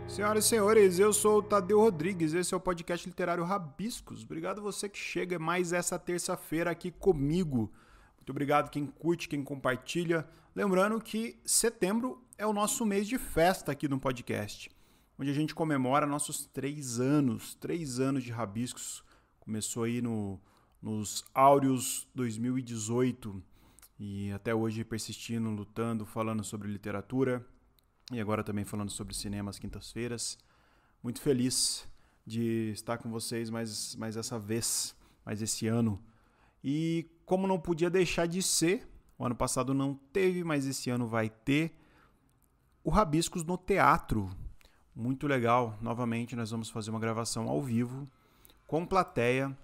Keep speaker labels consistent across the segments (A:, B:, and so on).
A: Senhoras e senhores, eu sou o Tadeu Rodrigues, esse é o podcast literário Rabiscos. Obrigado você que chega mais essa terça-feira aqui comigo. Muito obrigado quem curte, quem compartilha. Lembrando que setembro é o nosso mês de festa aqui no podcast, onde a gente comemora nossos 3 anos de Rabiscos. Começou aí nos áureos 2018 e até hoje persistindo, lutando, falando sobre literatura. E agora também falando sobre cinema às quintas-feiras. Muito feliz de estar com vocês mais essa vez, mais esse ano. E como não podia deixar de ser, o ano passado não teve, mas esse ano vai ter, o Rabiscos no Teatro. Muito legal. Novamente nós vamos fazer uma gravação ao vivo, com plateia.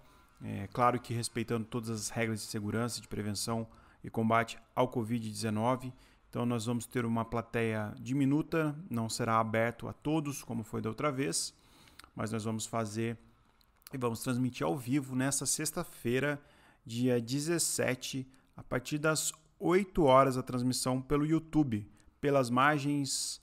A: Claro que respeitando todas as regras de segurança, de prevenção e combate ao Covid-19. Então nós vamos ter uma plateia diminuta, não será aberto a todos como foi da outra vez, mas nós vamos fazer e vamos transmitir ao vivo nessa sexta-feira, dia 17, a partir das 8 horas a transmissão pelo YouTube, pelas margens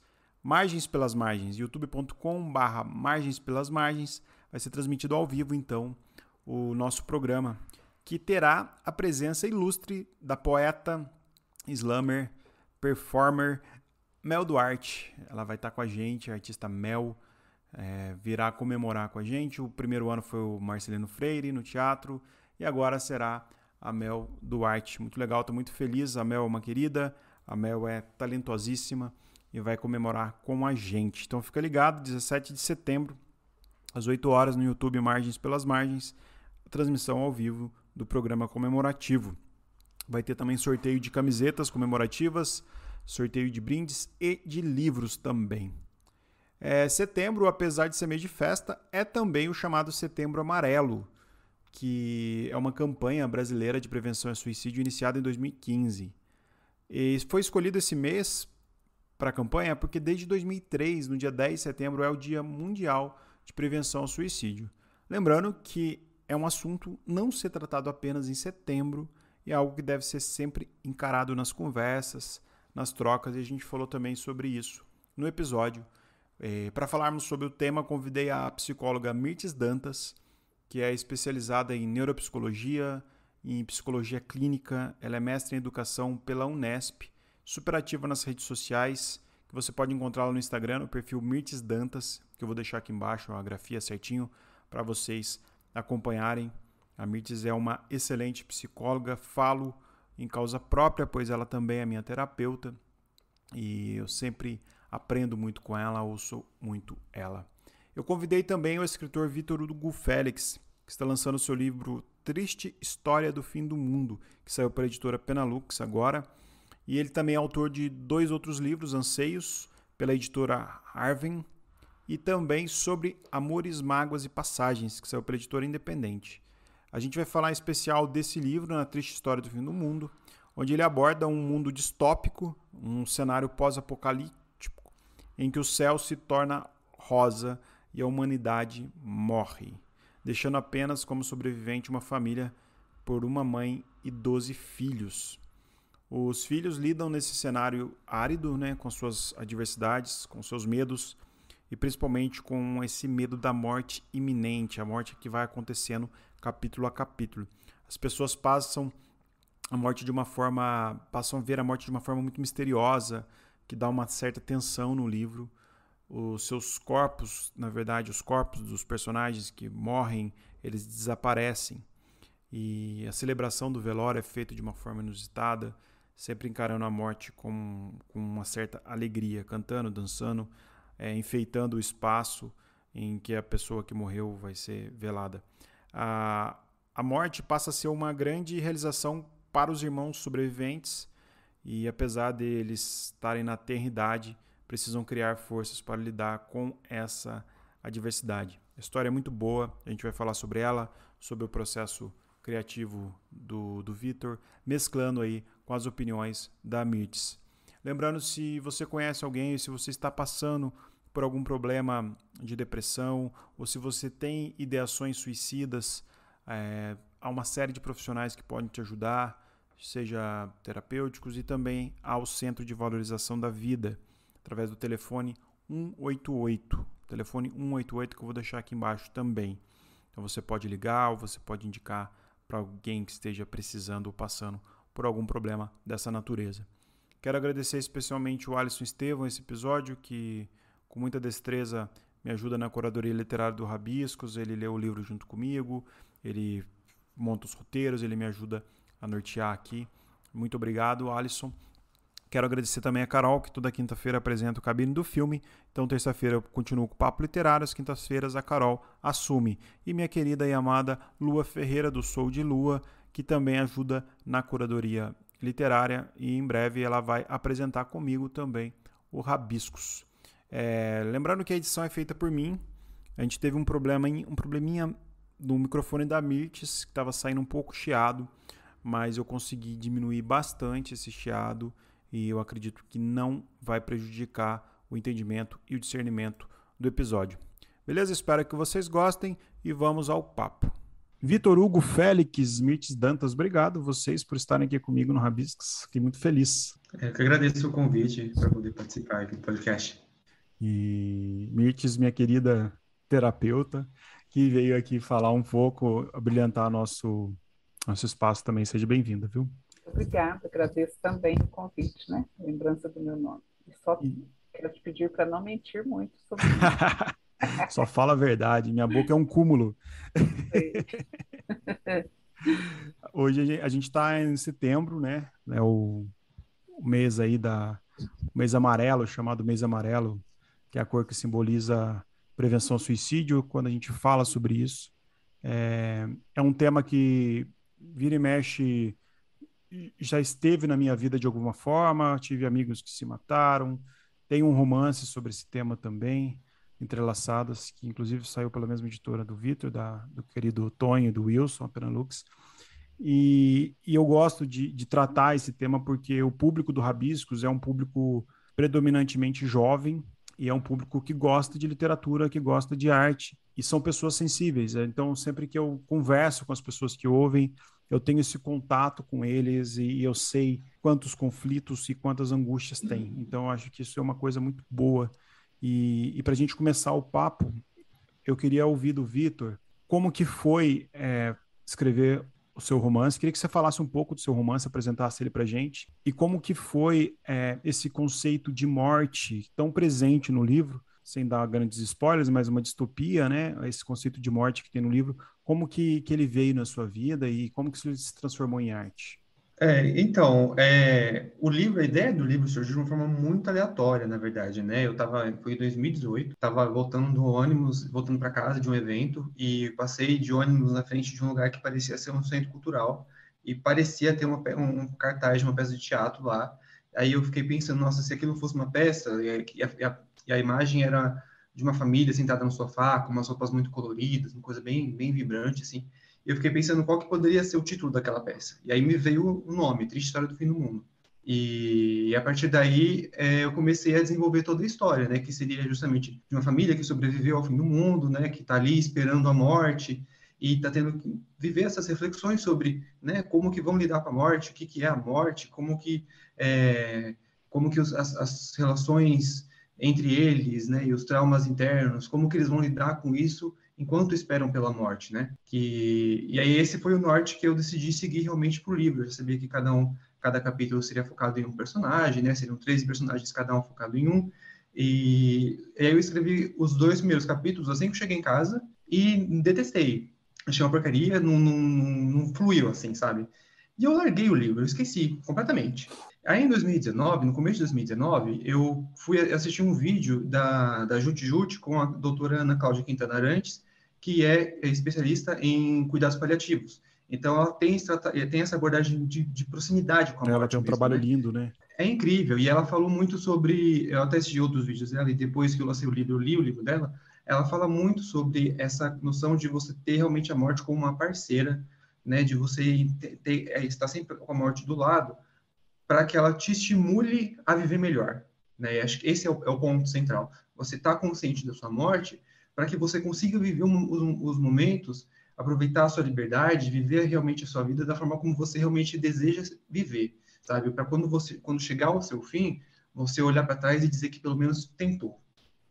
A: pelas margens, youtube.com/margens pelas margens, vai ser transmitido ao vivo então o nosso programa, que terá a presença ilustre da poeta, slammer, performer Mel Duarte. Ela vai estar com a gente, a artista Mel, virá comemorar com a gente. O primeiro ano foi o Marcelino Freire no teatro e agora será a Mel Duarte. Muito legal, estou muito feliz. A Mel é uma querida, a Mel é talentosíssima e vai comemorar com a gente. Então fica ligado, 17 de setembro, às 8 horas no YouTube Margens pelas Margens, a transmissão ao vivo do programa comemorativo. Vai ter também sorteio de camisetas comemorativas, sorteio de brindes e de livros também. Setembro, apesar de ser mês de festa, é também o chamado Setembro Amarelo, que é uma campanha brasileira de prevenção ao suicídio iniciada em 2015. E foi escolhido esse mês para a campanha porque desde 2003, no dia 10 de setembro, é o Dia Mundial de Prevenção ao Suicídio. Lembrando que é um assunto não ser tratado apenas em setembro, e é algo que deve ser sempre encarado nas conversas, nas trocas, e a gente falou também sobre isso no episódio. Para falarmos sobre o tema, convidei a psicóloga Mirtes Dantas, que é especializada em neuropsicologia, em psicologia clínica. Ela é mestre em educação pela Unesp, super ativa nas redes sociais, que você pode encontrá-la no Instagram, no perfil Mirtes Dantas, que eu vou deixar aqui embaixo a grafia certinho para vocês acompanharem. A Mirtes é uma excelente psicóloga, falo em causa própria, pois ela também é minha terapeuta e eu sempre aprendo muito com ela, ouço muito ela. Eu convidei também o escritor Vitor Hugo Félix, que está lançando seu livro Triste História do Fim do Mundo, que saiu pela editora Penalux agora, e ele também é autor de 2 outros livros, Anseios, pela editora Arven, e também sobre Amores, Mágoas e Passagens, que saiu pela editora Independente. A gente vai falar em especial desse livro, Na Triste História do Fim do Mundo, onde ele aborda um mundo distópico, um cenário pós-apocalíptico, em que o céu se torna rosa e a humanidade morre, deixando apenas como sobrevivente uma família por uma mãe e 12 filhos. Os filhos lidam nesse cenário árido, com suas adversidades, com seus medos, e principalmente com esse medo da morte iminente, a morte que vai acontecendo capítulo a capítulo. As pessoas passam a ver a morte de uma forma muito misteriosa, que dá uma certa tensão no livro. Os seus corpos, na verdade, os corpos dos personagens que morrem, eles desaparecem. E a celebração do velório é feita de uma forma inusitada, sempre encarando a morte com uma certa alegria, cantando, dançando, enfeitando o espaço em que a pessoa que morreu vai ser velada. A morte passa a ser uma grande realização para os irmãos sobreviventes e, apesar deles estarem na tenra idade, precisam criar forças para lidar com essa adversidade. A história é muito boa, a gente vai falar sobre ela, sobre o processo criativo do Vitor, mesclando aí com as opiniões da Mirtes. Lembrando, se você conhece alguém, se você está passando por algum problema de depressão, ou se você tem ideações suicidas, há uma série de profissionais que podem te ajudar, seja terapêuticos, e também ao Centro de Valorização da Vida, através do telefone 188. telefone 188 que eu vou deixar aqui embaixo também. Então você pode ligar ou você pode indicar para alguém que esteja precisando ou passando por algum problema dessa natureza. Quero agradecer especialmente o Alisson Estevão esse episódio, que com muita destreza me ajuda na curadoria literária do Rabiscos. Ele lê o livro junto comigo, ele monta os roteiros, ele me ajuda a nortear aqui. Muito obrigado, Alisson. Quero agradecer também a Carol, que toda quinta-feira apresenta o Cabine do Filme. Então, terça-feira eu continuo com o Papo Literário, às quintas-feiras a Carol assume. E minha querida e amada Lua Ferreira, do Sou de Lua, que também ajuda na curadoria literária, e em breve ela vai apresentar comigo também o Rabiscos. Lembrando que a edição é feita por mim. A gente teve um probleminha no microfone da Mirtes, que estava saindo um pouco chiado, mas eu consegui diminuir bastante esse chiado e eu acredito que não vai prejudicar o entendimento e o discernimento do episódio. Beleza? Espero que vocês gostem e vamos ao papo. Vitor Hugo, Félix, Mirtes Dantas, obrigado vocês por estarem aqui comigo no Rabiscos. Fiquei muito feliz.
B: Eu que agradeço o convite para poder participar aqui do podcast.
A: E Mirtes, minha querida terapeuta, que veio aqui falar um pouco, brilhantar nosso espaço também. Seja bem-vinda, viu?
C: Obrigada, agradeço também o convite, né? Lembrança do meu nome. E só quero te pedir para não mentir muito sobre isso.
A: Só fala a verdade, minha boca é um cúmulo. Hoje a gente está em setembro, né? É o mês aí o mês amarelo, chamado mês amarelo, que é a cor que simboliza prevenção ao suicídio. Quando a gente fala sobre isso, é um tema que vira e mexe, já esteve na minha vida de alguma forma. Tive amigos que se mataram. Tem um romance sobre esse tema também, Entrelaçadas, que inclusive saiu pela mesma editora do Vitor, do querido Tonho e do Wilson, a Penalux. E eu gosto de tratar esse tema porque o público do Rabiscos é um público predominantemente jovem e é um público que gosta de literatura, que gosta de arte, e são pessoas sensíveis. Então, sempre que eu converso com as pessoas que ouvem, eu tenho esse contato com eles e eu sei quantos conflitos e quantas angústias tem. Então, eu acho que isso é uma coisa muito boa. E para a gente começar o papo, eu queria ouvir do Vitor como que foi escrever o seu romance. Queria que você falasse um pouco do seu romance, apresentasse ele para a gente, e como que foi esse conceito de morte tão presente no livro, sem dar grandes spoilers, mas uma distopia, né? Esse conceito de morte que tem no livro, como que ele veio na sua vida e como que isso se transformou em arte?
B: O livro, a ideia do livro surgiu de uma forma muito aleatória, na verdade, né? Foi em 2018, estava voltando do ônibus, voltando para casa de um evento, e passei de ônibus na frente de um lugar que parecia ser um centro cultural, e parecia ter um cartaz de uma peça de teatro lá. Aí eu fiquei pensando, nossa, se aquilo fosse uma peça, e a imagem era de uma família sentada no sofá, com umas roupas muito coloridas, uma coisa bem, bem vibrante, assim. Eu fiquei pensando qual que poderia ser o título daquela peça. E aí me veio o nome, Triste História do Fim do Mundo. E a partir daí eu comecei a desenvolver toda a história, né? Que seria justamente de uma família que sobreviveu ao fim do mundo, né? Que está ali esperando a morte e está tendo que viver essas reflexões sobre, né? Como que vão lidar com a morte, o que que é a morte, como que as relações entre eles, né? E os traumas internos, como que eles vão lidar com isso enquanto esperam pela morte, né? E aí esse foi o norte que eu decidi seguir realmente para o livro. Eu sabia que cada capítulo seria focado em um personagem, né? Seriam 13 personagens, cada um focado em um. E aí eu escrevi os 2 primeiros capítulos assim que eu cheguei em casa e detestei. Achei uma porcaria, não fluiu assim, sabe? E eu larguei o livro, eu esqueci completamente. Aí em 2019, no começo de 2019, eu fui assistir um vídeo da Jut Jut com a doutora Ana Cláudia Quintana Arantes, que é especialista em cuidados paliativos. Então, ela tem essa abordagem de proximidade com a morte.
A: Ela tem um trabalho lindo, né?
B: É incrível. E ela falou muito sobre... Eu até assisti outros vídeos dela, e depois que eu lancei o livro, eu li o livro dela, ela fala muito sobre essa noção de você ter realmente a morte como uma parceira, né? De você estar sempre com a morte do lado, para que ela te estimule a viver melhor, né? E acho que esse é o ponto central. Você está consciente da sua morte para que você consiga viver os momentos, aproveitar a sua liberdade, viver realmente a sua vida da forma como você realmente deseja viver, sabe? Para quando chegar ao seu fim, você olhar para trás e dizer que pelo menos tentou.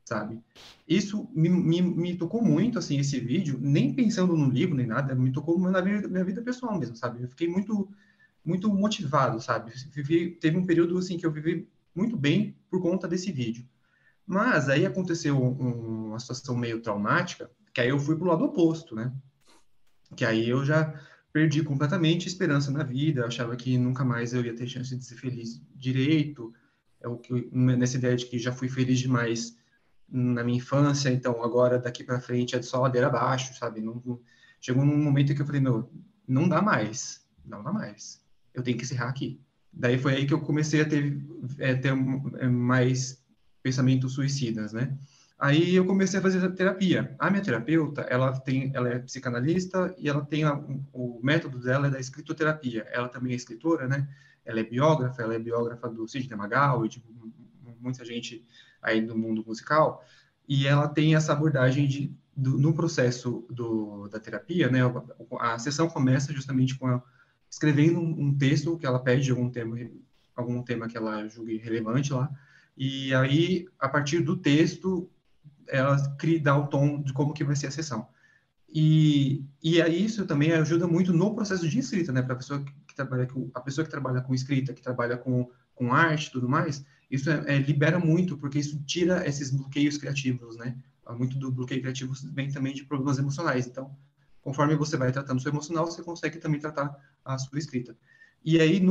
B: sabe? Isso me tocou muito, assim, esse vídeo, nem pensando no livro, nem nada, me tocou na minha vida pessoal mesmo, sabe? Eu fiquei muito motivado, sabe? Teve um período, assim, que eu vivi muito bem por conta desse vídeo. Mas aí aconteceu uma situação meio traumática, que aí eu fui pro lado oposto, né? Que aí eu já perdi completamente a esperança na vida, eu achava que nunca mais eu ia ter chance de ser feliz direito, nessa ideia de que já fui feliz demais na minha infância, então agora daqui para frente é só ladeira abaixo, sabe? Chegou num momento que eu falei, meu, não dá mais, não dá mais, eu tenho que encerrar aqui. Daí foi aí que eu comecei a ter mais pensamentos suicidas, né? Aí eu comecei a fazer terapia. A minha terapeuta, ela é psicanalista e ela tem o método dela é da escritoterapia. Ela também é escritora, né? Ela é biógrafa do Sidney Magal e de muita gente aí do mundo musical. E ela tem essa abordagem no processo da terapia, né? A sessão começa justamente escrevendo um texto que ela pede de algum tema que ela julgue relevante lá. E aí, a partir do texto, ela dá o tom de como que vai ser a sessão. E aí isso também ajuda muito no processo de escrita, né? Para a pessoa que trabalha com escrita, que trabalha com arte e tudo mais, isso libera muito, porque isso tira esses bloqueios criativos, né? Muito do bloqueio criativo vem também de problemas emocionais. Então, conforme você vai tratando o seu emocional, você consegue também tratar a sua escrita. E aí,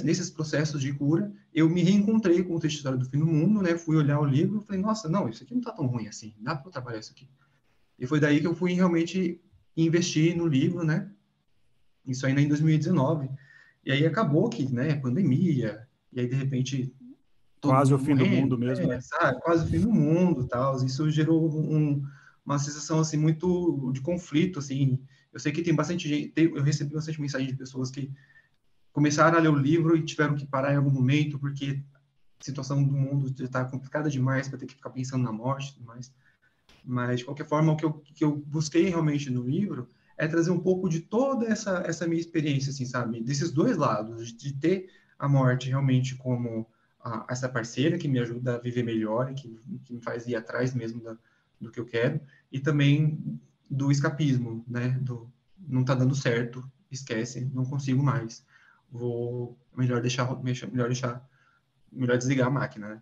B: nesses processos de cura, eu me reencontrei com o texto História do Fim do Mundo, né? Fui olhar o livro e falei, nossa, não, isso aqui não tá tão ruim assim, dá para trabalhar isso aqui. E foi daí que eu fui realmente investir no livro, né? Isso ainda em 2019. E aí acabou que, né, pandemia, e aí de repente todo
A: Quase o
B: mundo
A: fim do
B: morrendo,
A: mundo mesmo, né?
B: sabe? Quase o fim do mundo, tal. Isso gerou uma sensação assim muito de conflito, assim. Eu sei que tem bastante gente, eu recebi bastante mensagem de pessoas que começaram a ler o livro e tiveram que parar em algum momento porque a situação do mundo está complicada demais para ter que ficar pensando na morte e tudo mais. Mas, de qualquer forma, o que eu busquei realmente no livro é trazer um pouco de toda essa minha experiência, assim, sabe? Desses dois lados, de ter a morte realmente como essa parceira que me ajuda a viver melhor e que me faz ir atrás mesmo do que eu quero, e também do escapismo, né? Não tá dando certo, esquece, não consigo mais. Melhor desligar a máquina, né?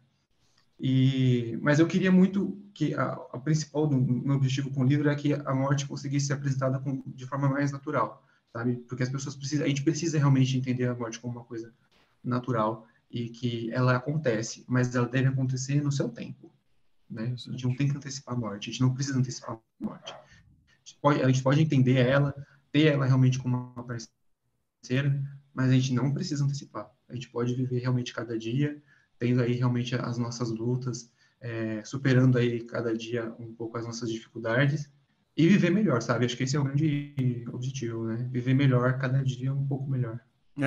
B: Mas eu queria muito que a principal do meu objetivo com o livro é que a morte conseguisse ser apresentada de forma mais natural, sabe? Porque a gente precisa realmente entender a morte como uma coisa natural e que ela acontece, mas ela deve acontecer no seu tempo, né? A gente não tem que antecipar a morte, a gente não precisa antecipar a morte. A gente pode entender ela, ter ela realmente como uma parceira, mas a gente não precisa antecipar. A gente pode viver realmente cada dia, tendo aí realmente as nossas lutas, superando aí cada dia um pouco as nossas dificuldades e viver melhor, sabe? Acho que esse é o grande objetivo, né? Viver melhor, cada dia um pouco melhor.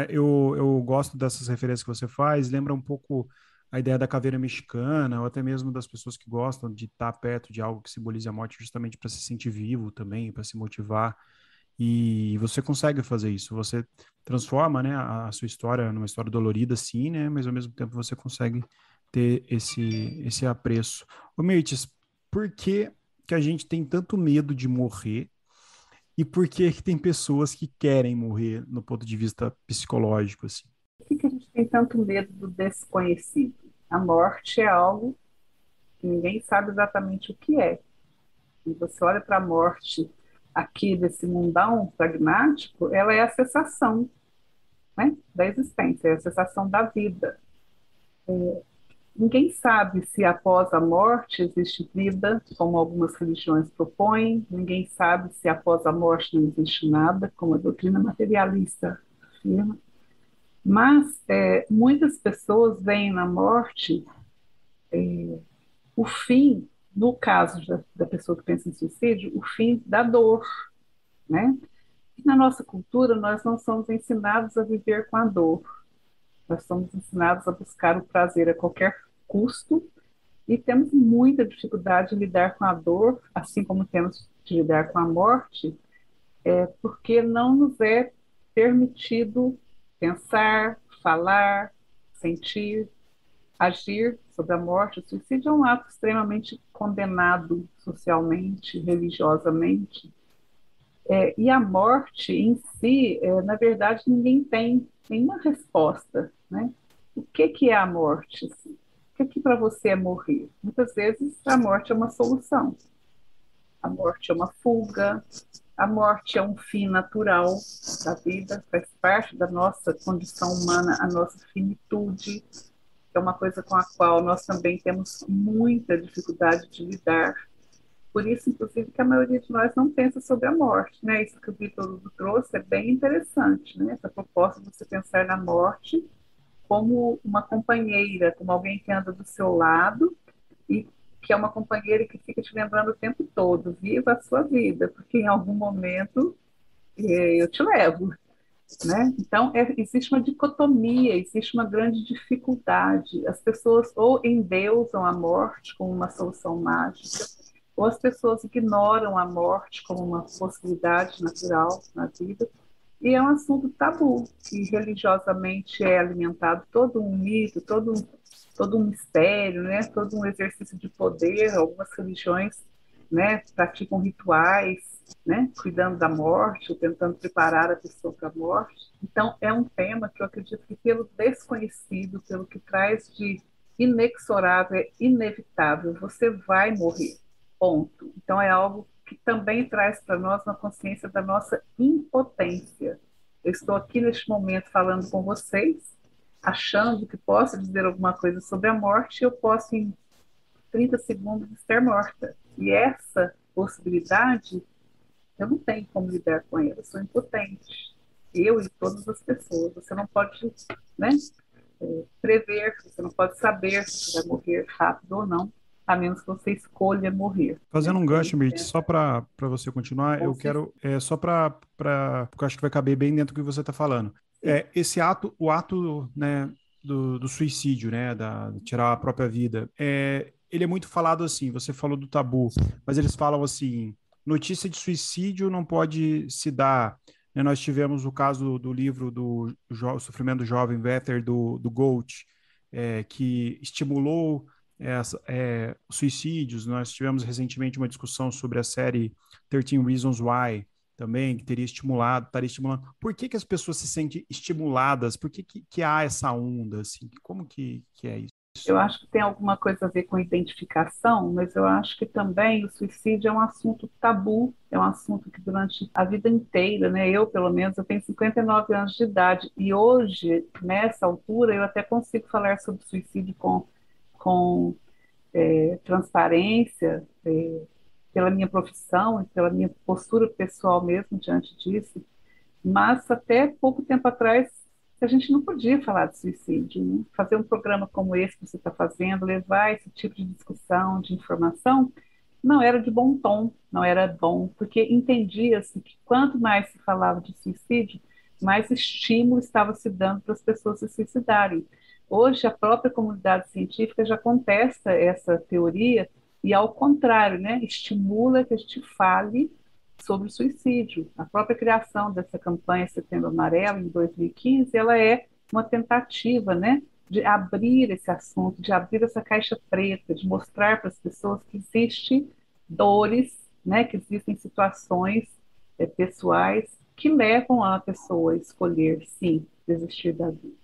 A: Eu gosto dessas referências que você faz, lembra um pouco a ideia da caveira mexicana, ou até mesmo das pessoas que gostam de estar perto de algo que simbolize a morte, justamente para se sentir vivo também, para se motivar. E você consegue fazer isso. Você transforma, né, a sua história numa história dolorida, sim, né, mas ao mesmo tempo você consegue ter esse apreço. Ô, Mirtes, por que que a gente tem tanto medo de morrer? E por que que tem pessoas que querem morrer no ponto de vista psicológico, assim?
C: Por que que a gente tem tanto medo do desconhecido? A morte é algo que ninguém sabe exatamente o que é. E você olha para a morte aqui desse mundão pragmático, ela é a cessação, né, da existência, é a cessação da vida. Ninguém sabe se após a morte existe vida, como algumas religiões propõem. Ninguém sabe se após a morte não existe nada, como a doutrina materialista afirma. Mas muitas pessoas veem na morte o fim, no caso da pessoa que pensa em suicídio, o fim da dor, né? E na nossa cultura, nós não somos ensinados a viver com a dor. Nós somos ensinados a buscar o prazer a qualquer custo e temos muita dificuldade em lidar com a dor, assim como temos de lidar com a morte, porque não nos é permitido pensar, falar, sentir, agir sobre a morte. O suicídio é um ato extremamente condenado socialmente, religiosamente. E a morte em si, na verdade, ninguém tem nenhuma resposta, né? O que é a morte? Assim? O que para você é morrer? Muitas vezes a morte é uma solução. A morte é uma fuga, a morte é um fim natural da vida, faz parte da nossa condição humana, a nossa finitude, que é uma coisa com a qual nós também temos muita dificuldade de lidar. Por isso, inclusive, que a maioria de nós não pensa sobre a morte, né? Isso que o Vitor trouxe é bem interessante, né? Essa proposta de você pensar na morte como uma companheira, como alguém que anda do seu lado e que é uma companheira que fica te lembrando o tempo todo, viva a sua vida, porque em algum momento eu te levo, né? Então, existe uma dicotomia, existe uma grande dificuldade. As pessoas ou endeusam a morte como uma solução mágica, ou as pessoas ignoram a morte como uma possibilidade natural na vida. E é um assunto tabu, que religiosamente é alimentado todo um mito, todo um mistério, né? Todo um exercício de poder. Algumas religiões, né, praticam rituais, né, cuidando da morte, ou tentando preparar a pessoa para a morte. Então, é um tema que eu acredito que, pelo desconhecido, pelo que traz de inexorável, é inevitável, você vai morrer, ponto. Então, é algo que também traz para nós uma consciência da nossa impotência. Eu estou aqui neste momento falando com vocês, achando que posso dizer alguma coisa sobre a morte, eu posso, em 30 segundos, estar morta. E essa possibilidade, eu não tenho como lidar com ela, eu sou impotente. Eu e todas as pessoas. Você não pode, né, prever, você não pode saber se você vai morrer rápido ou não, a menos que você escolha morrer.
A: Fazendo um gancho, Mirth,
C: Pensa,
A: só para você continuar, eu quero, só porque eu acho que vai caber bem dentro do que você está falando. Esse ato, o ato, né, do suicídio, né, de tirar a própria vida, ele é muito falado assim, você falou do tabu, mas eles falam assim, notícia de suicídio não pode se dar, né? Nós tivemos o caso do livro do Sofrimento do Jovem Werther, do Goethe, que estimulou suicídios. Nós tivemos recentemente uma discussão sobre a série 13 Reasons Why, também, que estaria estimulando. Por que as pessoas se sentem estimuladas? Por que há essa onda? Assim? Como que é isso?
C: eu acho que tem alguma coisa a ver com identificação, mas eu acho que também o suicídio é um assunto tabu, é um assunto que durante a vida inteira, né, eu pelo menos, eu tenho 59 anos de idade, e hoje, nessa altura, eu até consigo falar sobre suicídio com transparência, pela minha profissão e pela minha postura pessoal mesmo diante disso, mas até pouco tempo atrás a gente não podia falar de suicídio, né? Fazer um programa como esse que você está fazendo, levar esse tipo de discussão, de informação, não era de bom tom, não era bom, porque entendia-se que quanto mais se falava de suicídio, mais estímulo estava se dando para as pessoas se suicidarem. Hoje, a própria comunidade científica já contesta essa teoria e, ao contrário, né, estimula que a gente fale sobre o suicídio. A própria criação dessa campanha Setembro Amarelo, em 2015, ela é uma tentativa, né, de abrir esse assunto, de abrir essa caixa preta, de mostrar para as pessoas que existem dores, né, que existem situações pessoais que levam a pessoa a escolher, sim, desistir da vida.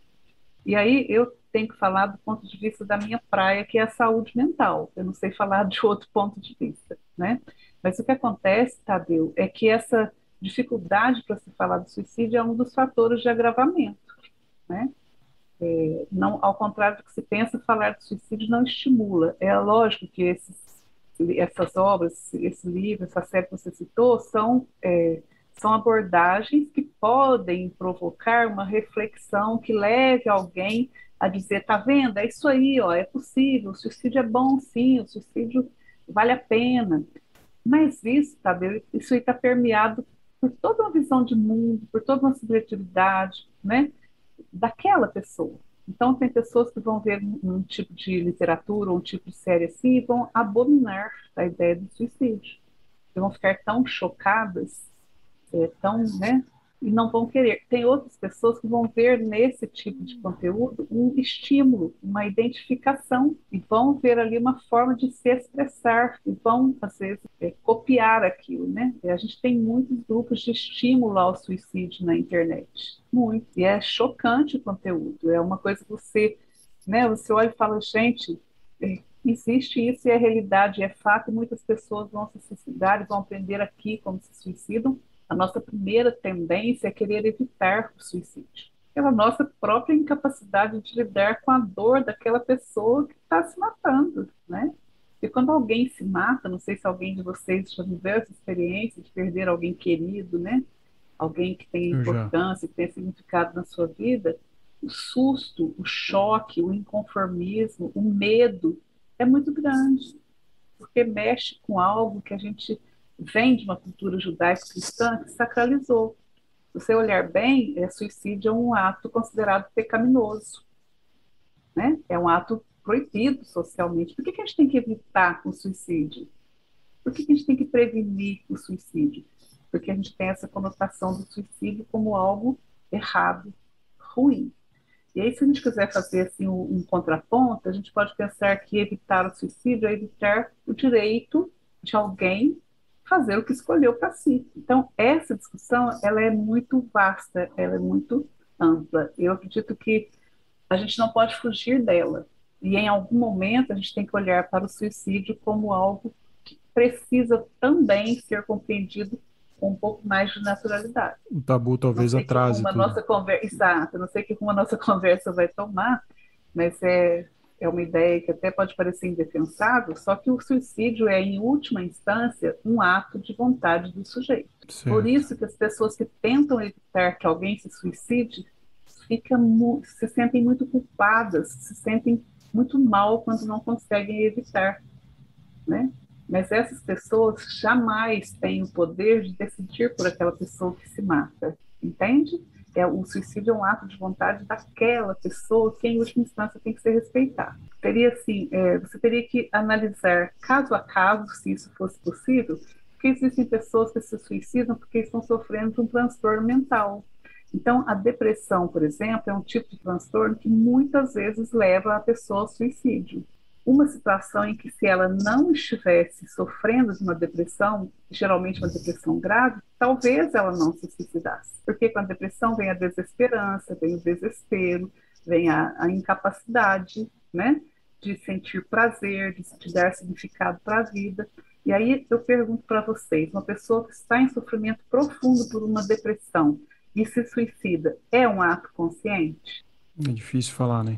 C: E aí eu tenho que falar do ponto de vista da minha praia, que é a saúde mental. Eu não sei falar de outro ponto de vista, né? Mas o que acontece, Tadeu, é que essa dificuldade para se falar do suicídio é um dos fatores de agravamento, né? Não, ao contrário do que se pensa, falar do suicídio não estimula. É lógico que essas obras, esse livro, essa série que você citou, são abordagens que podem provocar uma reflexão que leve alguém a dizer, tá vendo, é isso aí, ó, é possível, o suicídio é bom sim, o suicídio vale a pena. Mas isso, sabe, isso aí está permeado por toda uma visão de mundo, por toda uma subjetividade, né, daquela pessoa. Então, tem pessoas que vão ver um tipo de literatura ou um tipo de série assim e vão abominar a ideia do suicídio. E vão ficar tão chocadas, tão, né, e não vão querer. Tem outras pessoas que vão ver nesse tipo de conteúdo um estímulo, uma identificação, e vão ver ali uma forma de se expressar, e vão, às vezes, copiar aquilo, né? E a gente tem muitos grupos de estímulo ao suicídio na internet, muito, e é chocante o conteúdo, é uma coisa que você, né, você olha e fala, gente, existe isso e é realidade, é fato, e muitas pessoas vão se suicidar e vão aprender aqui como se suicidam. A nossa primeira tendência é querer evitar o suicídio, pela nossa própria incapacidade de lidar com a dor daquela pessoa que está se matando, né? E quando alguém se mata, não sei se alguém de vocês já viveu essa experiência de perder alguém querido, né? Alguém que tem
A: Eu já.
C: importância, que tem significado na sua vida, o susto, o choque, o inconformismo, o medo é muito grande, porque mexe com algo que a gente vem de uma cultura judaico-cristã que sacralizou. Se você olhar bem, suicídio é um ato considerado pecaminoso, né? É um ato proibido socialmente. Por que que a gente tem que evitar o suicídio? Por que que a gente tem que prevenir o suicídio? Porque a gente tem essa conotação do suicídio como algo errado, ruim. E aí, se a gente quiser fazer assim, um contraponto, a gente pode pensar que evitar o suicídio é evitar o direito de alguém fazer o que escolheu para si. Então, essa discussão ela é muito vasta, ela é muito ampla. Eu acredito que a gente não pode fugir dela. E em algum momento a gente tem que olhar para o suicídio como algo que precisa também ser compreendido com um pouco mais de naturalidade.
A: O tabu
C: Não
A: talvez
C: sei que
A: atrase
C: rumo a
A: tudo.
C: nossa conversa, exato, não sei que rumo a nossa conversa vai tomar, mas é uma ideia que até pode parecer indefensável, só que o suicídio é, em última instância, um ato de vontade do sujeito. Por
A: Certo.
C: isso que as pessoas que tentam evitar que alguém se suicide se sentem muito culpadas, se sentem muito mal quando não conseguem evitar, né? Mas essas pessoas jamais têm o poder de decidir por aquela pessoa que se mata, entende? O suicídio é um ato de vontade daquela pessoa que, em última instância, tem que ser respeitado. Teria, assim, você teria que analisar caso a caso, se isso fosse possível, porque existem pessoas que se suicidam porque estão sofrendo de um transtorno mental. Então, a depressão, por exemplo, é um tipo de transtorno que muitas vezes leva a pessoa ao suicídio. Uma situação em que, se ela não estivesse sofrendo de uma depressão, geralmente uma depressão grave, talvez ela não se suicidasse. Porque com a depressão vem a desesperança, vem o desespero, vem a incapacidade, né, de sentir prazer, de dar significado para a vida. E aí eu pergunto para vocês, uma pessoa que está em sofrimento profundo por uma depressão e se suicida, é um ato consciente?
A: É difícil falar, né?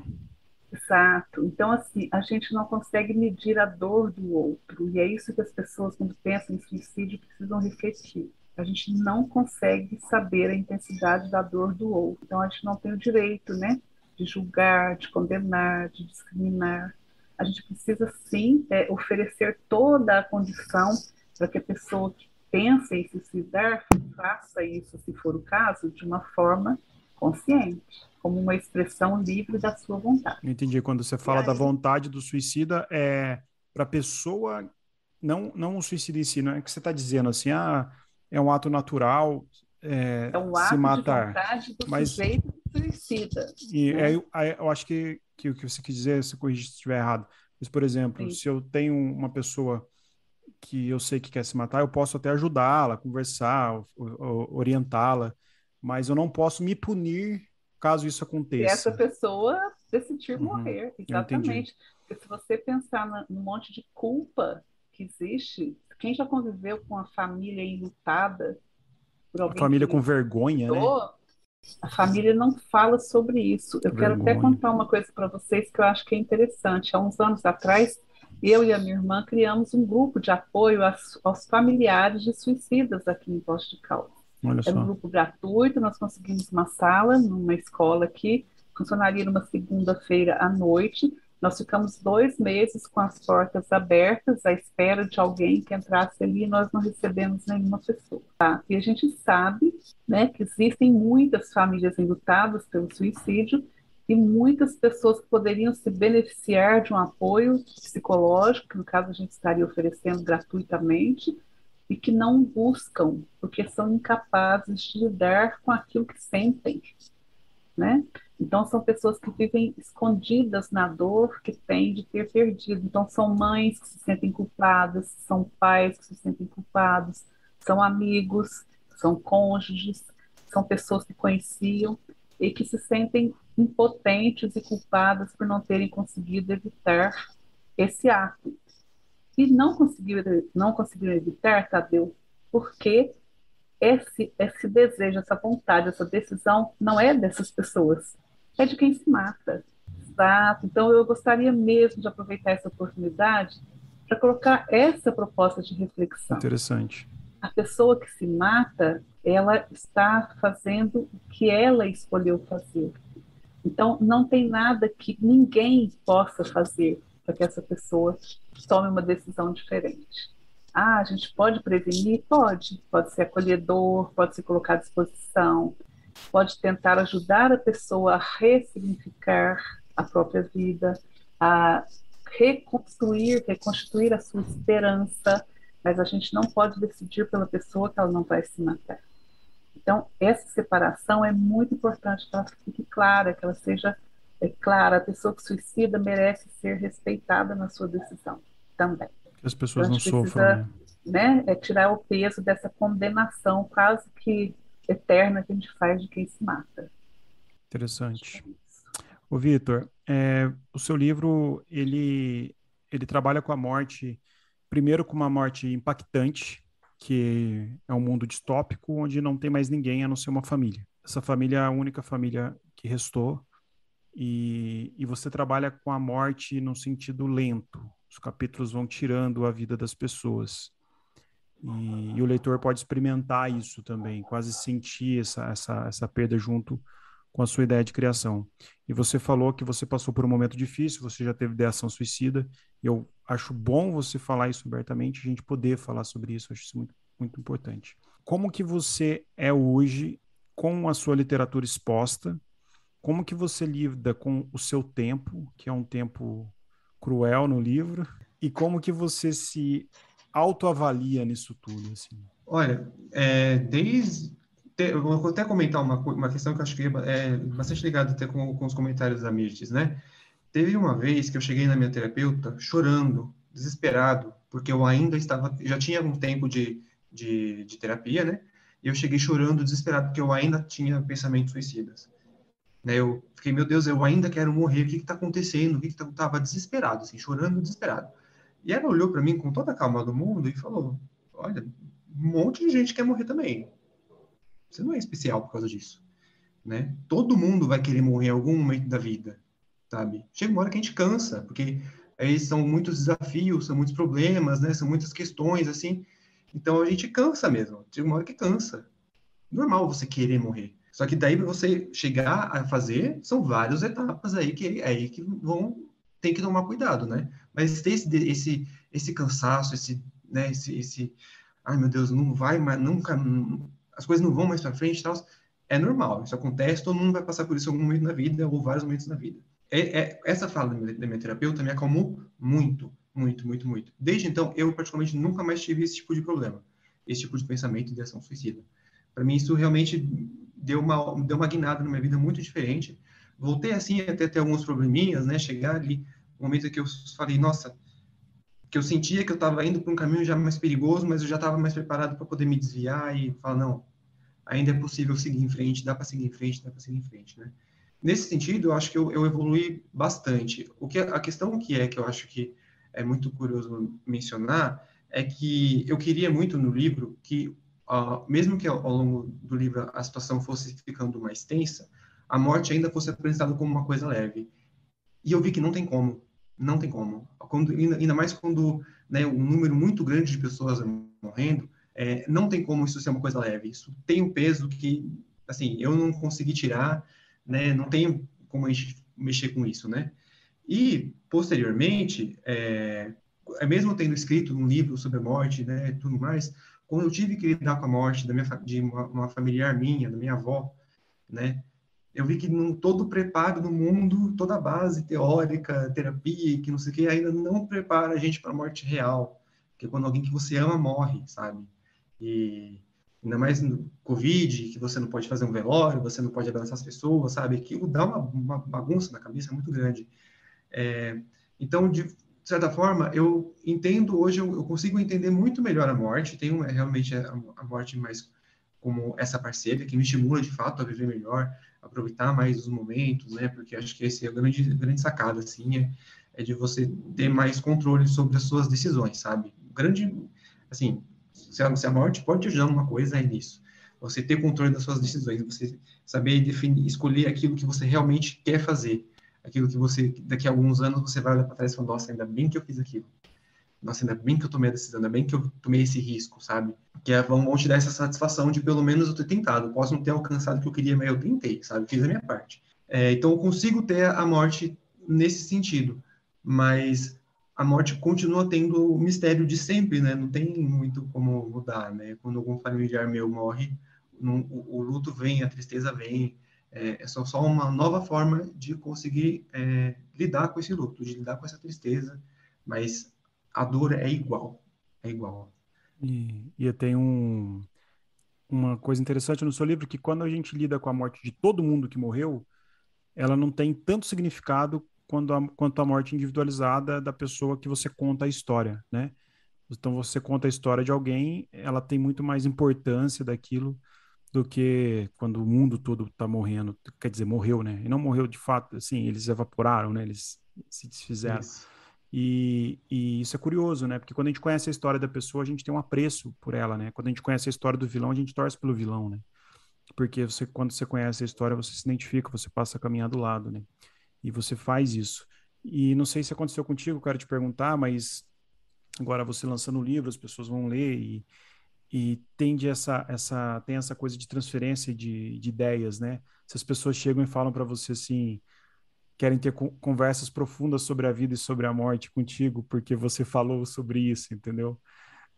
C: Exato. Então, assim, a gente não consegue medir a dor do outro. E é isso que as pessoas, quando pensam em suicídio, precisam refletir. A gente não consegue saber a intensidade da dor do outro. Então, a gente não tem o direito, né, de julgar, de condenar, de discriminar. A gente precisa, sim, oferecer toda a condição para que a pessoa que pensa em se suicidar faça isso, se for o caso, de uma forma consciente, como uma expressão livre da sua vontade.
A: Eu entendi. Quando você
C: E
A: fala da
C: aí,
A: vontade do suicida, é para a pessoa, não o suicídio em si, não é que você está dizendo assim, é um ato natural
C: é um
A: se
C: ato de
A: matar.
C: vontade do
A: Mas
C: sujeito que suicida, né?
A: eu acho que o que você quis dizer, se corrigir se estiver errado. Mas, por exemplo,
C: Sim.
A: se eu tenho uma pessoa que eu sei que quer se matar, eu posso até ajudá-la, conversar, orientá-la, mas eu não posso me punir caso isso
C: Se essa
A: aconteça.
C: pessoa decidir
A: Uhum,
C: morrer,
A: eu entendi.
C: exatamente. Porque se você pensar no monte de culpa que existe, quem já conviveu com a família enlutada por
A: A
C: alguém
A: família com
C: que
A: vergonha, né?
C: suicidou, a família não fala sobre isso. Eu quero até
A: Vergonha.
C: contar uma coisa para vocês que eu acho que é interessante. Há uns anos atrás, eu e a minha irmã criamos um grupo de apoio aos familiares de suicidas aqui em Poços de Caldas.
A: Olha
C: Era um
A: só.
C: grupo gratuito, nós conseguimos uma sala numa escola aqui, funcionaria numa segunda-feira à noite. Nós ficamos 2 meses com as portas abertas, à espera de alguém que entrasse ali, e nós não recebemos nenhuma pessoa. Tá? E a gente sabe, né, que existem muitas famílias enlutadas pelo suicídio e muitas pessoas que poderiam se beneficiar de um apoio psicológico, que no caso a gente estaria oferecendo gratuitamente, e que não buscam, porque são incapazes de lidar com aquilo que sentem, né? Então, são pessoas que vivem escondidas na dor que têm de ter perdido. Então, são mães que se sentem culpadas, são pais que se sentem culpados, são amigos, são cônjuges, são pessoas que conheciam e que se sentem impotentes e culpadas por não terem conseguido evitar esse ato. E não conseguiram evitar, Tadeu, porque esse desejo, essa vontade, essa decisão não é dessas pessoas, é de quem se mata. Exato. Então, eu gostaria mesmo de aproveitar essa oportunidade para colocar essa proposta de reflexão.
A: Interessante.
C: A pessoa que se mata, ela está fazendo o que ela escolheu fazer. Então, não tem nada que ninguém possa fazer para que essa pessoa tome uma decisão diferente. Ah, a gente pode prevenir? Pode. Pode ser acolhedor, pode se colocar à disposição, pode tentar ajudar a pessoa a ressignificar a própria vida, a reconstituir a sua esperança, mas a gente não pode decidir pela pessoa que ela não vai se matar. Então, essa separação é muito importante que ela fique clara, que ela seja clara. A pessoa que suicida merece ser respeitada na sua decisão também.
A: Que as
C: Então,
A: pessoas
C: a
A: não
C: gente
A: sofram,
C: precisa, né, tirar o peso dessa condenação quase que eterna que a gente faz de quem se mata.
A: Interessante. Ô, Vitor, o seu livro, ele trabalha com a morte, primeiro com uma morte impactante, que é um mundo distópico, onde não tem mais ninguém a não ser uma família. Essa família é a única família que restou, e você trabalha com a morte num sentido lento. Os capítulos vão tirando a vida das pessoas. E o leitor pode experimentar isso também, quase sentir essa perda junto com a sua ideia de criação. E você falou que você passou por um momento difícil, você já teve ideação suicida, e eu acho bom você falar isso abertamente, a gente poder falar sobre isso, eu acho isso muito, muito importante. Como que você é hoje com a sua literatura exposta? Como que você lida com o seu tempo, que é um tempo cruel no livro, e como que você se autoavalia nisso tudo, assim?
B: Olha, eu vou até comentar uma questão que eu acho que é bastante ligada até com os comentários da Mirtes, né? Teve uma vez que eu cheguei na minha terapeuta chorando, desesperado, porque eu ainda já tinha um tempo de terapia, né? E eu cheguei chorando, desesperado, porque eu ainda tinha pensamentos suicidas. Né? Eu fiquei, meu Deus, eu ainda quero morrer, o que está acontecendo? Tava desesperado, assim, chorando, desesperado. E ela olhou para mim com toda a calma do mundo e falou, olha, um monte de gente quer morrer também. Você não é especial por causa disso, né? Todo mundo vai querer morrer em algum momento da vida, sabe? Chega uma hora que a gente cansa, porque aí são muitos desafios, são muitos problemas, né? São muitas questões, assim. Então a gente cansa mesmo. Chega uma hora que cansa. Normal você querer morrer. Só que daí para você chegar a fazer, são várias etapas aí que vão tem que tomar cuidado, né? Mas esse cansaço, né, ai meu Deus, não vai mais, nunca, as coisas não vão mais para frente, e tal, é normal, isso acontece, todo mundo vai passar por isso em algum momento na vida ou vários momentos na vida. Essa fala da minha terapeuta me acalmou muito, muito, muito, muito. Desde então, eu particularmente nunca mais tive esse tipo de problema, esse tipo de pensamento de ação suicida. Para mim, isso realmente deu uma guinada na minha vida muito diferente. Voltei, assim, até ter alguns probleminhas, né? Chegar ali, um momento que eu falei, nossa, que eu sentia que eu estava indo para um caminho já mais perigoso, mas eu já estava mais preparado para poder me desviar e falar, não, ainda é possível seguir em frente, dá para seguir em frente, dá para seguir em frente, né? Nesse sentido, eu acho que eu evolui bastante. A questão que eu acho que é muito curioso mencionar é que eu queria muito no livro que, mesmo que ao longo do livro a situação fosse ficando mais tensa, a morte ainda fosse apresentada como uma coisa leve. E eu vi que não tem como, não tem como. Ainda mais quando, né, um número muito grande de pessoas morrendo, não tem como isso ser uma coisa leve. Isso tem um peso que, assim, eu não consegui tirar, né? Não tenho como a gente mexer com isso, né? E, posteriormente, mesmo tendo escrito um livro sobre a morte, né, tudo mais, quando eu tive que lidar com a morte de uma familiar minha, da minha avó, né, eu vi que todo o preparo no mundo, toda a base teórica, terapia, que não sei o que, ainda não prepara a gente para a morte real, que é quando alguém que você ama morre, sabe? E ainda mais no Covid, que você não pode fazer um velório, você não pode abraçar as pessoas, sabe? Aquilo dá uma bagunça na cabeça muito grande. Então, de certa forma, eu entendo hoje, eu consigo entender muito melhor a morte. Tenho realmente a morte mais como essa parceira que me estimula de fato a viver melhor, aproveitar mais os momentos, né? Porque acho que esse é a grande sacada, assim, é de você ter mais controle sobre as suas decisões, sabe? Grande, assim, se a morte pode te ajudar numa coisa, é nisso. Você ter controle das suas decisões, você saber definir, escolher aquilo que você realmente quer fazer, aquilo que você, daqui a alguns anos, você vai olhar para trás e falar, nossa, ainda bem que eu fiz aquilo. Nossa, ainda bem que eu tomei a decisão, ainda bem que eu tomei esse risco, sabe? Vão te dar essa satisfação de, pelo menos, eu ter tentado. Posso não ter alcançado o que eu queria, mas eu tentei, sabe? Fiz a minha parte. Então, eu consigo ter a morte nesse sentido, mas a morte continua tendo o mistério de sempre, né? Não tem muito como mudar, né? Quando algum familiar meu morre, o luto vem, a tristeza vem, é só uma nova forma de conseguir lidar com esse luto, de lidar com essa tristeza, mas a dor é igual, é igual.
A: E tem uma coisa interessante no seu livro, que quando a gente lida com a morte de todo mundo que morreu, ela não tem tanto significado quanto a morte individualizada da pessoa que você conta a história, né? Então você conta a história de alguém, ela tem muito mais importância daquilo do que quando o mundo todo está morrendo, quer dizer, morreu, né? E não morreu de fato, assim, eles evaporaram, né? Eles se desfizeram.
B: Isso.
A: E isso é curioso, né? Porque quando a gente conhece a história da pessoa, a gente tem um apreço por ela, né? Quando a gente conhece a história do vilão, a gente torce pelo vilão, né? Porque quando você conhece a história, você se identifica, você passa a caminhar do lado, né? E você faz isso. E não sei se aconteceu contigo, quero te perguntar, mas agora você lançando o livro, as pessoas vão ler e tem essa coisa de transferência de ideias, né? Se as pessoas chegam e falam para você assim, querem ter conversas profundas sobre a vida e sobre a morte contigo, porque você falou sobre isso, entendeu?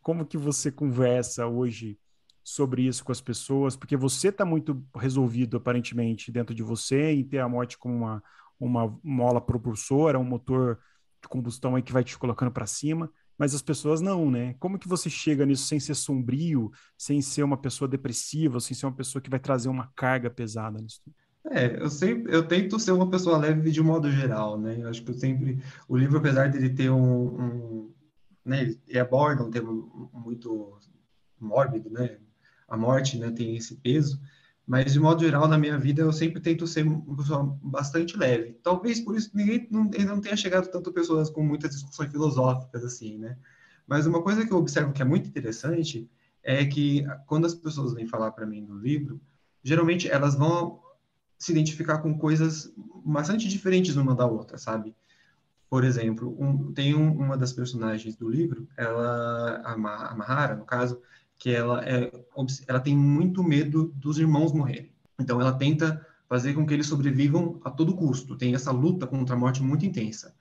A: Como que você conversa hoje sobre isso com as pessoas? Porque você está muito resolvido, aparentemente, dentro de você, em ter a morte como uma mola propulsora, um motor de combustão aí que vai te colocando para cima, mas as pessoas não, né? Como que você chega nisso sem ser sombrio, sem ser uma pessoa depressiva, sem ser uma pessoa que vai trazer uma carga pesada nisso?
B: Eu tento ser uma pessoa leve de modo geral, né? Eu acho que eu sempre, o livro, apesar de ele ter né, ele aborda um tema muito mórbido, né? A morte, né, tem esse peso, mas de modo geral na minha vida eu sempre tento ser uma pessoa bastante leve. Talvez por isso ainda não tenha chegado tanto pessoas com muitas discussões filosóficas assim, né? Mas uma coisa que eu observo que é muito interessante é que quando as pessoas vêm falar para mim do livro, geralmente elas vão se identificar com coisas bastante diferentes uma da outra, sabe? Por exemplo, uma das personagens do livro, a Mahara, no caso, que ela tem muito medo dos irmãos morrerem. Então, ela tenta fazer com que eles sobrevivam a todo custo. Tem essa luta contra a morte muito intensa.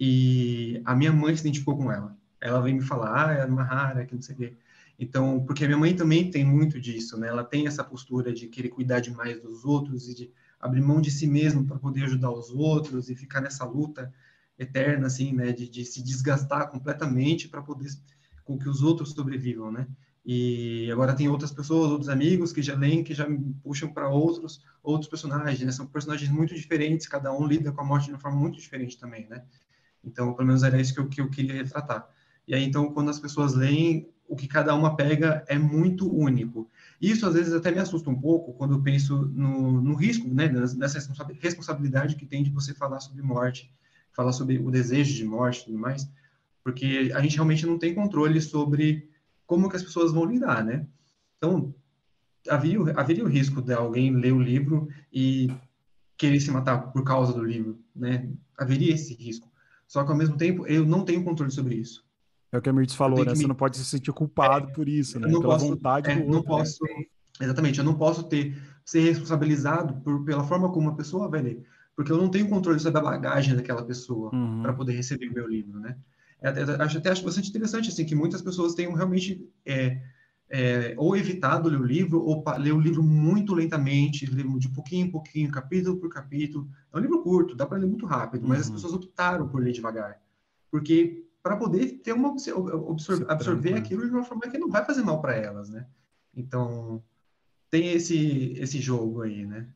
B: E a minha mãe se identificou com ela. Ela veio me falar, é a Mahara, que não sei o quê. Então, porque a minha mãe também tem muito disso, né? Ela tem essa postura de querer cuidar demais dos outros e de abrir mão de si mesmo para poder ajudar os outros e ficar nessa luta eterna, assim, né, de se desgastar completamente para poder com que os outros sobrevivam, né? E agora tem outras pessoas, outros amigos que já leem, que já me puxam para outros personagens, né? São personagens muito diferentes, cada um lida com a morte de uma forma muito diferente também, né? Então, pelo menos era isso que eu queria retratar. E aí, então, quando as pessoas leem, o que cada uma pega é muito único. Isso, às vezes, até me assusta um pouco quando eu penso no risco, né, nessa responsabilidade que tem de você falar sobre morte, falar sobre o desejo de morte e tudo mais, porque a gente realmente não tem controle sobre como que as pessoas vão lidar, né? Então, haveria o risco de alguém ler o livro e querer se matar por causa do livro, né? Haveria esse risco. Só que, ao mesmo tempo, eu não tenho controle sobre isso.
A: É o que a Mirtz
B: Eu
A: falou,
B: tenho
A: né?
B: que
A: Você
B: me...
A: não pode se sentir culpado por isso,
B: Eu
A: né?
B: não
A: Pela
B: posso...
A: vontade do
B: não
A: outro, né?
B: posso... Exatamente, eu não posso ser responsabilizado pela forma como uma pessoa vai ler, porque eu não tenho controle sobre a bagagem daquela pessoa para
A: Uhum.
B: poder receber o meu livro, né? Acho bastante interessante, assim, que muitas pessoas tenham realmente ou evitado ler o livro, ou ler o livro muito lentamente, ler de pouquinho em pouquinho, capítulo por capítulo. É um livro curto, dá para ler muito rápido, mas as
A: Uhum.
B: pessoas optaram por ler devagar, porque para poder ter absorver aquilo de uma forma que não vai fazer mal para elas, né? Então, tem esse jogo aí, né?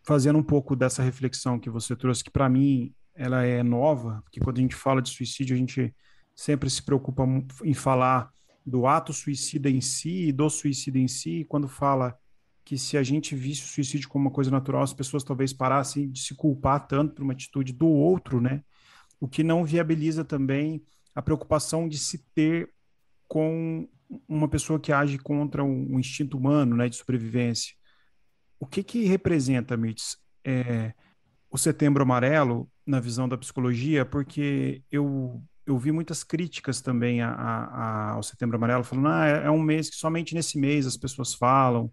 A: Fazendo um pouco dessa reflexão que você trouxe, que para mim ela é nova, porque quando a gente fala de suicídio, a gente sempre se preocupa em falar do ato suicida em si e do suicídio em si, e quando fala que se a gente visse o suicídio como uma coisa natural, as pessoas talvez parassem de se culpar tanto por uma atitude do outro, né? O que não viabiliza também a preocupação de se ter com uma pessoa que age contra um instinto humano, né, de sobrevivência. O que que representa, Mirtz, o Setembro Amarelo na visão da psicologia? Porque eu vi muitas críticas também ao Setembro Amarelo, falando, é um mês que somente nesse mês as pessoas falam,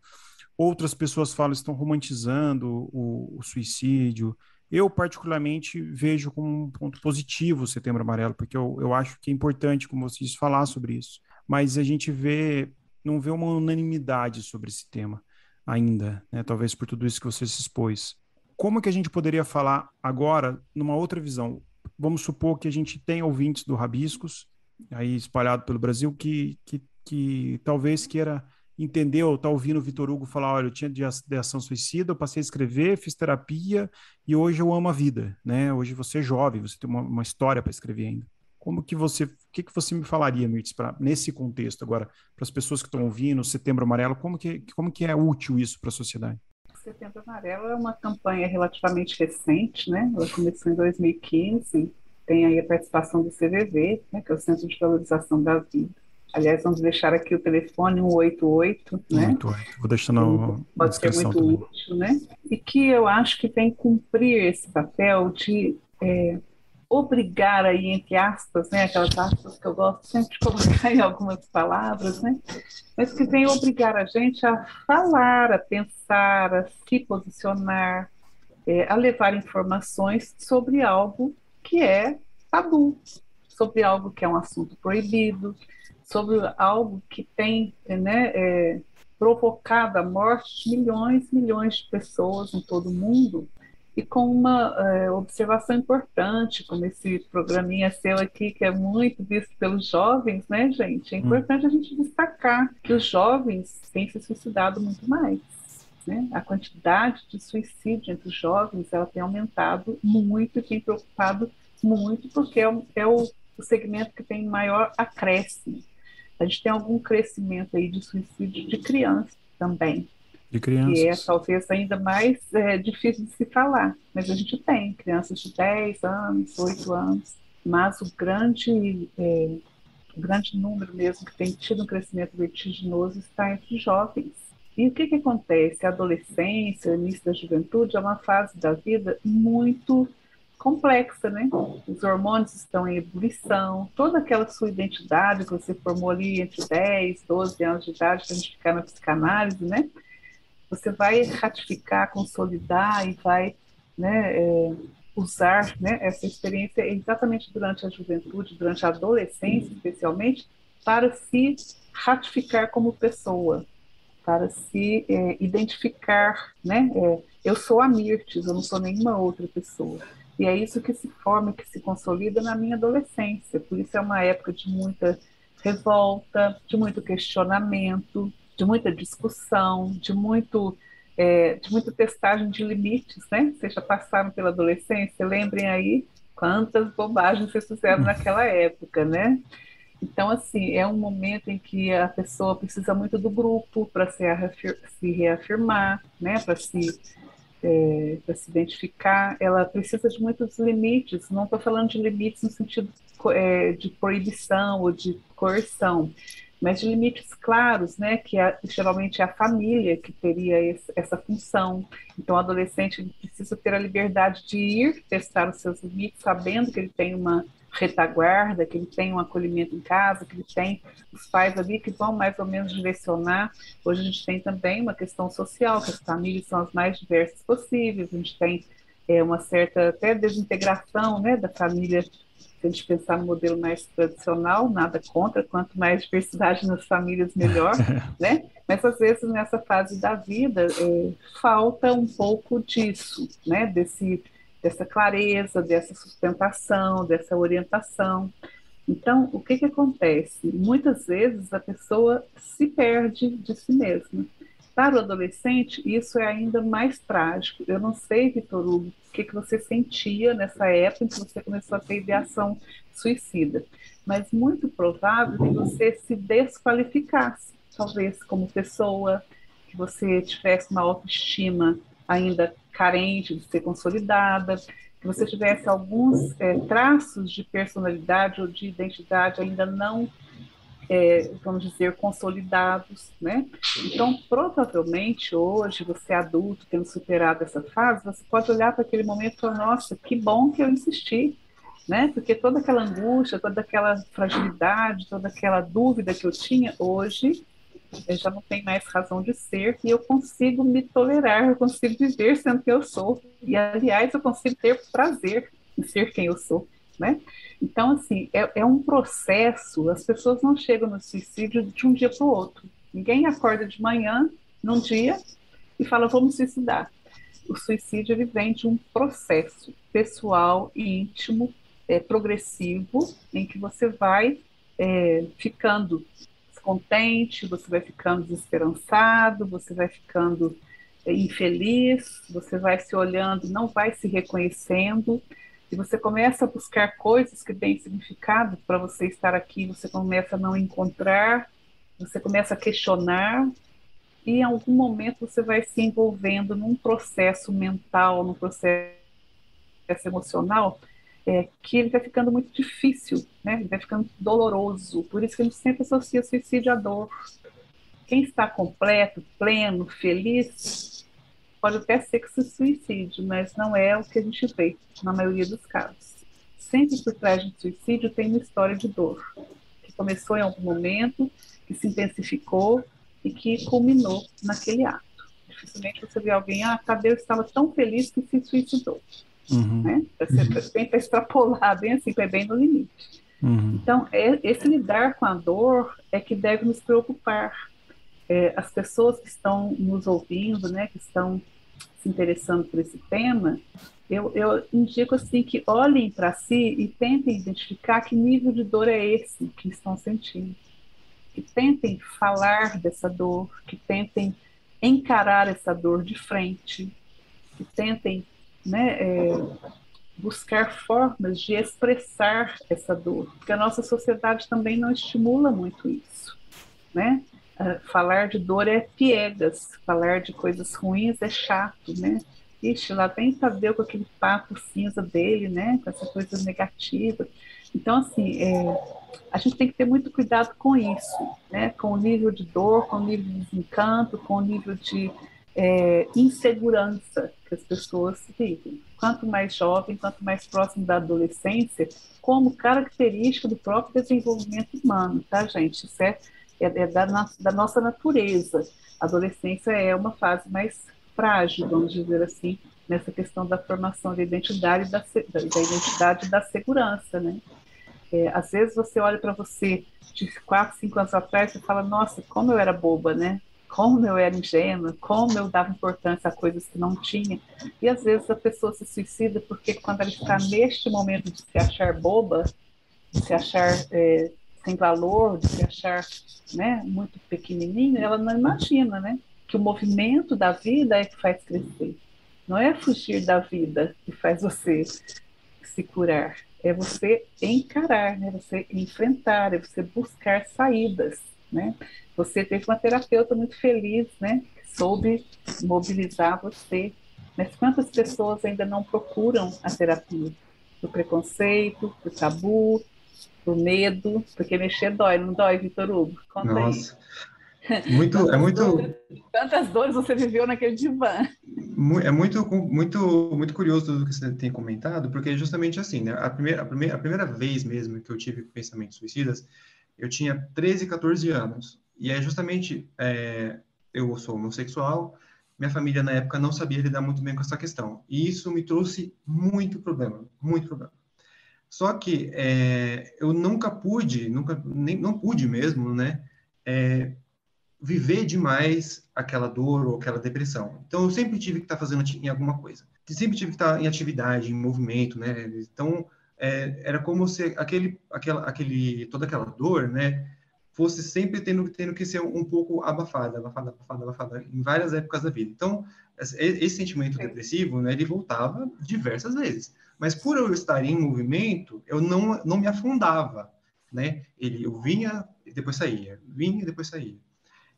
A: outras pessoas falam, estão romantizando o suicídio. Eu, particularmente, vejo como um ponto positivo o Setembro Amarelo, porque eu acho que é importante, como você disse, falar sobre isso. Mas a gente não vê uma unanimidade sobre esse tema ainda, né? Talvez por tudo isso que você se expôs. Como que a gente poderia falar agora numa outra visão? Vamos supor que a gente tem ouvintes do Rabiscos, aí espalhado pelo Brasil, que talvez queira entender ou tá ouvindo o Vitor Hugo falar, olha, eu tinha de ação suicida, eu passei a escrever, fiz terapia e hoje eu amo a vida, né? Hoje você é jovem, você tem uma história para escrever ainda. O que que você me falaria, Mirtz, nesse contexto agora, para as pessoas que estão ouvindo, Setembro Amarelo, como que é útil isso para a sociedade?
C: Setembro Amarelo é uma campanha relativamente recente, né? Ela começou em 2015, tem aí a participação do CVV, né, que é o Centro de Valorização da Vida. Aliás, vamos deixar aqui o telefone 188, né?
A: 188. Vou deixar na
C: Pode ser
A: descrição
C: muito
A: também.
C: útil, né? E que eu acho que vem cumprir esse papel de obrigar aí, entre aspas, né? Aquelas aspas que eu gosto sempre de colocar em algumas palavras, né? Mas que vem obrigar a gente a falar, a pensar, a se posicionar, a levar informações sobre algo que é tabu, sobre algo que é um assunto proibido, sobre algo que tem, né, provocado a morte de milhões e milhões de pessoas em todo o mundo, e com uma observação importante, como esse programinha seu aqui, que é muito visto pelos jovens, né, gente? É importante a gente destacar que os jovens têm se suicidado muito mais. Né? A quantidade de suicídio entre os jovens ela tem aumentado muito e tem preocupado muito, porque é o segmento que tem maior acréscimo. A gente tem algum crescimento aí de suicídio de crianças também,
A: De
C: que é
A: crianças.
C: talvez ainda mais difícil de se falar, mas a gente tem crianças de 10 anos, 8 anos, mas o grande número mesmo que tem tido um crescimento vertiginoso está entre os jovens. E o que acontece? A adolescência, o início da juventude é uma fase da vida muito complexa, né? Os hormônios estão em ebulição, toda aquela sua identidade que você formou ali entre 10, 12 anos de idade, para a gente ficar na psicanálise, né? Você vai ratificar, consolidar e vai, né, usar, né, essa experiência exatamente durante a juventude, durante a adolescência, especialmente, para se ratificar como pessoa, para se identificar, né? Eu sou a Mirtz, eu não sou nenhuma outra pessoa. E é isso que se forma, que se consolida na minha adolescência. Por isso é uma época de muita revolta, de muito questionamento, de muita discussão, de muita testagem de limites, né? Vocês já passaram pela adolescência? Lembrem aí quantas bobagens vocês fizeram naquela época, né? Então, assim, é um momento em que a pessoa precisa muito do grupo para se reafirmar, né? Para se identificar. Ela precisa de muitos limites. Não estou falando de limites no sentido de proibição ou de coerção, mas de limites claros, né? Que geralmente é a família que teria essa função. Então, o adolescente precisa ter a liberdade de ir testar os seus limites, sabendo que ele tem uma retaguarda, que ele tem um acolhimento em casa, que ele tem os pais ali que vão mais ou menos direcionar. Hoje a gente tem também uma questão social, que as famílias são as mais diversas possíveis, a gente tem uma certa até desintegração, né, da família, se a gente pensar no modelo mais tradicional, nada contra, quanto mais diversidade nas famílias, melhor, né? Mas às vezes nessa fase da vida falta um pouco disso, né, dessa clareza, dessa sustentação, dessa orientação. Então, o que acontece? Muitas vezes a pessoa se perde de si mesma. Para o adolescente, isso é ainda mais trágico. Eu não sei, Vitor Hugo, o que você sentia nessa época em que você começou a ter ideação suicida, mas muito provável que você se desqualificasse, talvez como pessoa, que você tivesse uma autoestima ainda carente de ser consolidada, que você tivesse alguns traços de personalidade ou de identidade ainda não, vamos dizer, consolidados, né? Então, provavelmente, hoje, você adulto, tendo superado essa fase, você pode olhar para aquele momento e falar, nossa, que bom que eu insisti, né? Porque toda aquela angústia, toda aquela fragilidade, toda aquela dúvida que eu tinha, hoje eu já não tenho mais razão de ser e eu consigo me tolerar, eu consigo viver sendo quem eu sou. E, aliás, eu consigo ter prazer em ser quem eu sou, né? Então, assim, é um processo, as pessoas não chegam no suicídio de um dia para o outro. Ninguém acorda de manhã, num dia, e fala, vamos suicidar. O suicídio, ele vem de um processo pessoal e íntimo, progressivo, em que você vai ficando descontente, você vai ficando desesperançado, você vai ficando infeliz, você vai se olhando, não vai se reconhecendo, e você começa a buscar coisas que têm significado para você estar aqui, você começa a não encontrar, você começa a questionar, e em algum momento você vai se envolvendo num processo mental, num processo emocional, que ele vai ficando muito difícil, né? Ele vai ficando doloroso. Por isso que a gente sempre associa suicídio à dor. Quem está completo, pleno, feliz, pode até ser que se suicide, mas não é o que a gente vê na maioria dos casos. Sempre por trás de um suicídio tem uma história de dor, que começou em algum momento, que se intensificou e que culminou naquele ato. Dificilmente você vê alguém, Tadeu estava tão feliz que se suicidou. Né? Você tenta extrapolar bem assim, é bem no limite. Então, esse lidar com a dor é que deve nos preocupar. As pessoas que estão nos ouvindo, né, que estão se interessando por esse tema, eu indico assim que olhem para si e tentem identificar que nível de dor é esse que estão sentindo. Que tentem falar dessa dor, que tentem encarar essa dor de frente, que tentem, né, buscar formas de expressar essa dor, porque a nossa sociedade também não estimula muito isso, né? Falar de dor é piegas, falar de coisas ruins é chato, né? Ixi, lá vem Tadeu com aquele papo cinza dele, né? Com essa coisa negativa. Então, assim, a gente tem que ter muito cuidado com isso, né? Com o nível de dor, com o nível de desencanto, com o nível de insegurança que as pessoas vivem. Quanto mais jovem, quanto mais próximo da adolescência, como característica do próprio desenvolvimento humano, tá, gente? Isso é da nossa natureza. A adolescência é uma fase mais frágil, vamos dizer assim, nessa questão da formação da identidade da identidade e da segurança, né? Às vezes você olha para você de 4, 5 anos atrás e fala, nossa, como eu era boba, né? Como eu era ingênua, como eu dava importância a coisas que não tinha. E às vezes a pessoa se suicida porque quando ela está neste momento de se achar boba, de se achar sem valor, de se achar, né, muito pequenininho, ela não imagina, né, que o movimento da vida é que faz crescer. Não é fugir da vida que faz você se curar, é você encarar, né, você enfrentar, é você buscar saídas, né? Você teve uma terapeuta muito feliz, né, que soube mobilizar você, mas quantas pessoas ainda não procuram a terapia? Do preconceito, do tabu, do medo, porque mexer dói, não dói, Vitor Hugo? Conta
B: Nossa.
C: aí. Quantas dores você viveu naquele divã?
B: É muito curioso tudo que você tem comentado, porque é justamente assim, né? A primeira vez mesmo que eu tive pensamentos suicidas, eu tinha 13, 14 anos. E é justamente, eu sou homossexual, minha família na época não sabia lidar muito bem com essa questão. E isso me trouxe muito problema, muito problema. Só que eu nunca pude, não pude mesmo, né? Viver demais aquela dor ou aquela depressão. Então, eu sempre tive que estar fazendo em alguma coisa. Sempre tive que estar em atividade, em movimento, né? Então, era como se toda aquela dor, né, fosse sempre tendo que ser um pouco abafada em várias épocas da vida. Então, esse sentimento depressivo, né, ele voltava diversas vezes. Mas por eu estar em movimento, eu não me afundava, né? Eu vinha e depois saía, vinha e depois saía.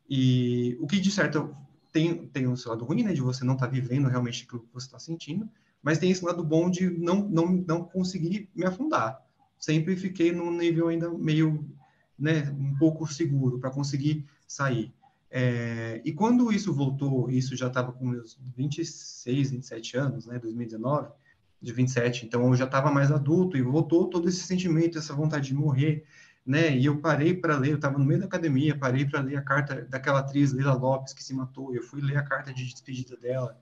B: E o que, de certo, tem o seu lado ruim, né, de você não estar vivendo realmente aquilo que você está sentindo, mas tem esse lado bom de não conseguir me afundar. Sempre fiquei num nível ainda meio, né, um pouco seguro para conseguir sair. E quando isso voltou, isso já estava com meus 26, 27 anos, né, 2019, de 27, então eu já estava mais adulto e voltou todo esse sentimento, essa vontade de morrer, né? E eu parei para ler, eu estava no meio da academia, parei para ler a carta daquela atriz Leila Lopes que se matou, eu fui ler a carta de despedida dela,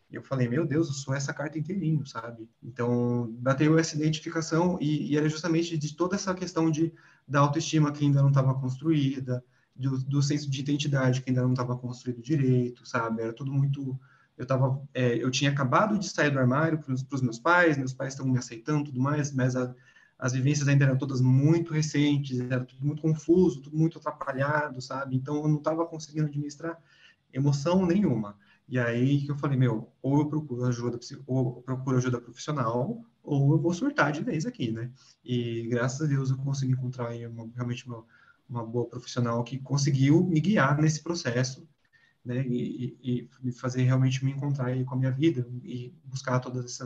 B: e eu falei, meu Deus, eu sou essa carta inteirinho, sabe? Então, bateu essa identificação e era justamente de toda essa questão da autoestima que ainda não estava construída, do senso de identidade que ainda não estava construído direito, sabe? Era tudo muito... eu tinha acabado de sair do armário para os meus pais estão me aceitando, tudo mais, mas as vivências ainda eram todas muito recentes, era tudo muito confuso, tudo muito atrapalhado, sabe? Então, eu não estava conseguindo administrar emoção nenhuma. E aí que eu falei, ou eu procuro ajuda profissional, ou eu vou surtar de vez aqui, né? E graças a Deus eu consegui encontrar aí realmente uma boa profissional que conseguiu me guiar nesse processo, né? E me fazer realmente me encontrar aí com a minha vida e buscar todas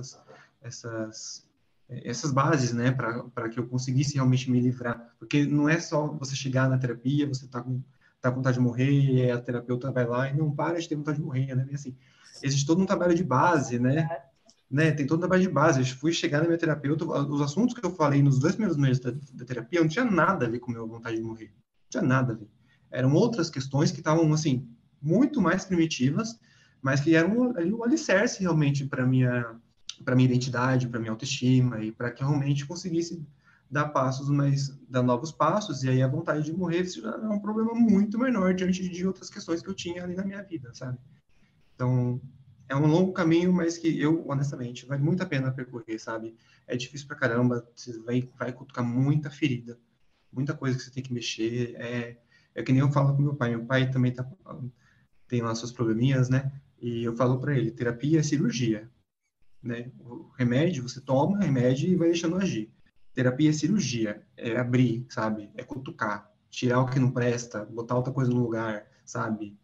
B: essas bases, né? Para que eu conseguisse realmente me livrar. Porque não é só você chegar na terapia, você tá com vontade de morrer, e a terapeuta vai lá e não para de ter vontade de morrer, né? Assim, existe todo um trabalho de base, né? Tem todo um trabalho de base. Eu fui chegar na minha terapeuta, os assuntos que eu falei nos 2 primeiros meses da terapia não tinha nada a ver com a minha vontade de morrer. Não tinha nada a ver. Eram outras questões que estavam, assim, muito mais primitivas, mas que eram ali o alicerce realmente para minha identidade, para minha autoestima e para que eu realmente conseguisse dar novos passos, e aí a vontade de morrer isso já é um problema muito menor diante de outras questões que eu tinha ali na minha vida, sabe? Então, é um longo caminho, mas que honestamente, vale muito a pena percorrer, sabe? É difícil pra caramba, você vai cutucar muita ferida, muita coisa que você tem que mexer, é que nem eu falo com meu pai também tem lá seus probleminhas, né? E eu falo para ele, terapia é cirurgia, né? O remédio, você toma remédio e vai deixando agir. Terapia é cirurgia, é abrir, sabe? É cutucar, tirar o que não presta, botar outra coisa no lugar, sabe?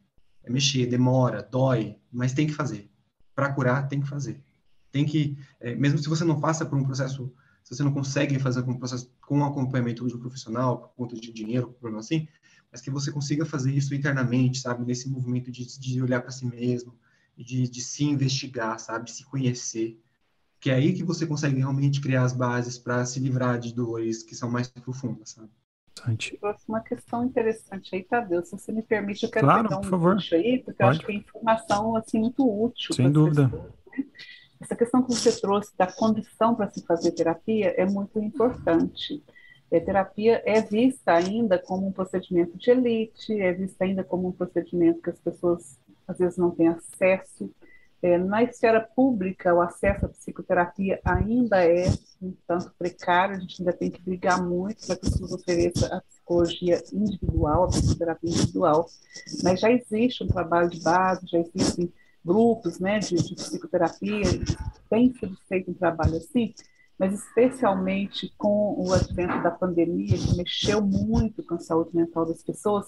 B: É mexer, demora, dói, mas tem que fazer. Para curar, tem que fazer. Tem que, mesmo se você não passa por um processo, se você não consegue fazer um processo com o acompanhamento de um profissional, por conta de dinheiro, por problema assim, mas que você consiga fazer isso internamente, sabe? Nesse movimento de olhar para si mesmo, de se investigar, sabe? Se conhecer. Que é aí que você consegue realmente criar as bases para se livrar de dores que são mais profundas, sabe?
C: Você trouxe uma questão interessante aí, Tadeu. Se você me permite, eu quero
A: Claro,
C: pegar
A: por
C: um
A: favor.
C: gancho aí, porque eu acho
A: Pode.
C: que é informação assim, muito útil para
A: Sem
C: as
A: dúvida.
C: pessoas. Essa questão que você trouxe da condição para se fazer terapia é muito importante. Terapia é vista ainda como um procedimento de elite, é vista ainda como um procedimento que as pessoas às vezes não têm acesso. Na esfera pública, o acesso à psicoterapia ainda é um tanto precário, a gente ainda tem que brigar muito para que se ofereça a psicologia individual, a psicoterapia individual, mas já existe um trabalho de base, já existem grupos, né, de psicoterapia, tem sido feito um trabalho assim, mas especialmente com o advento da pandemia, que mexeu muito com a saúde mental das pessoas,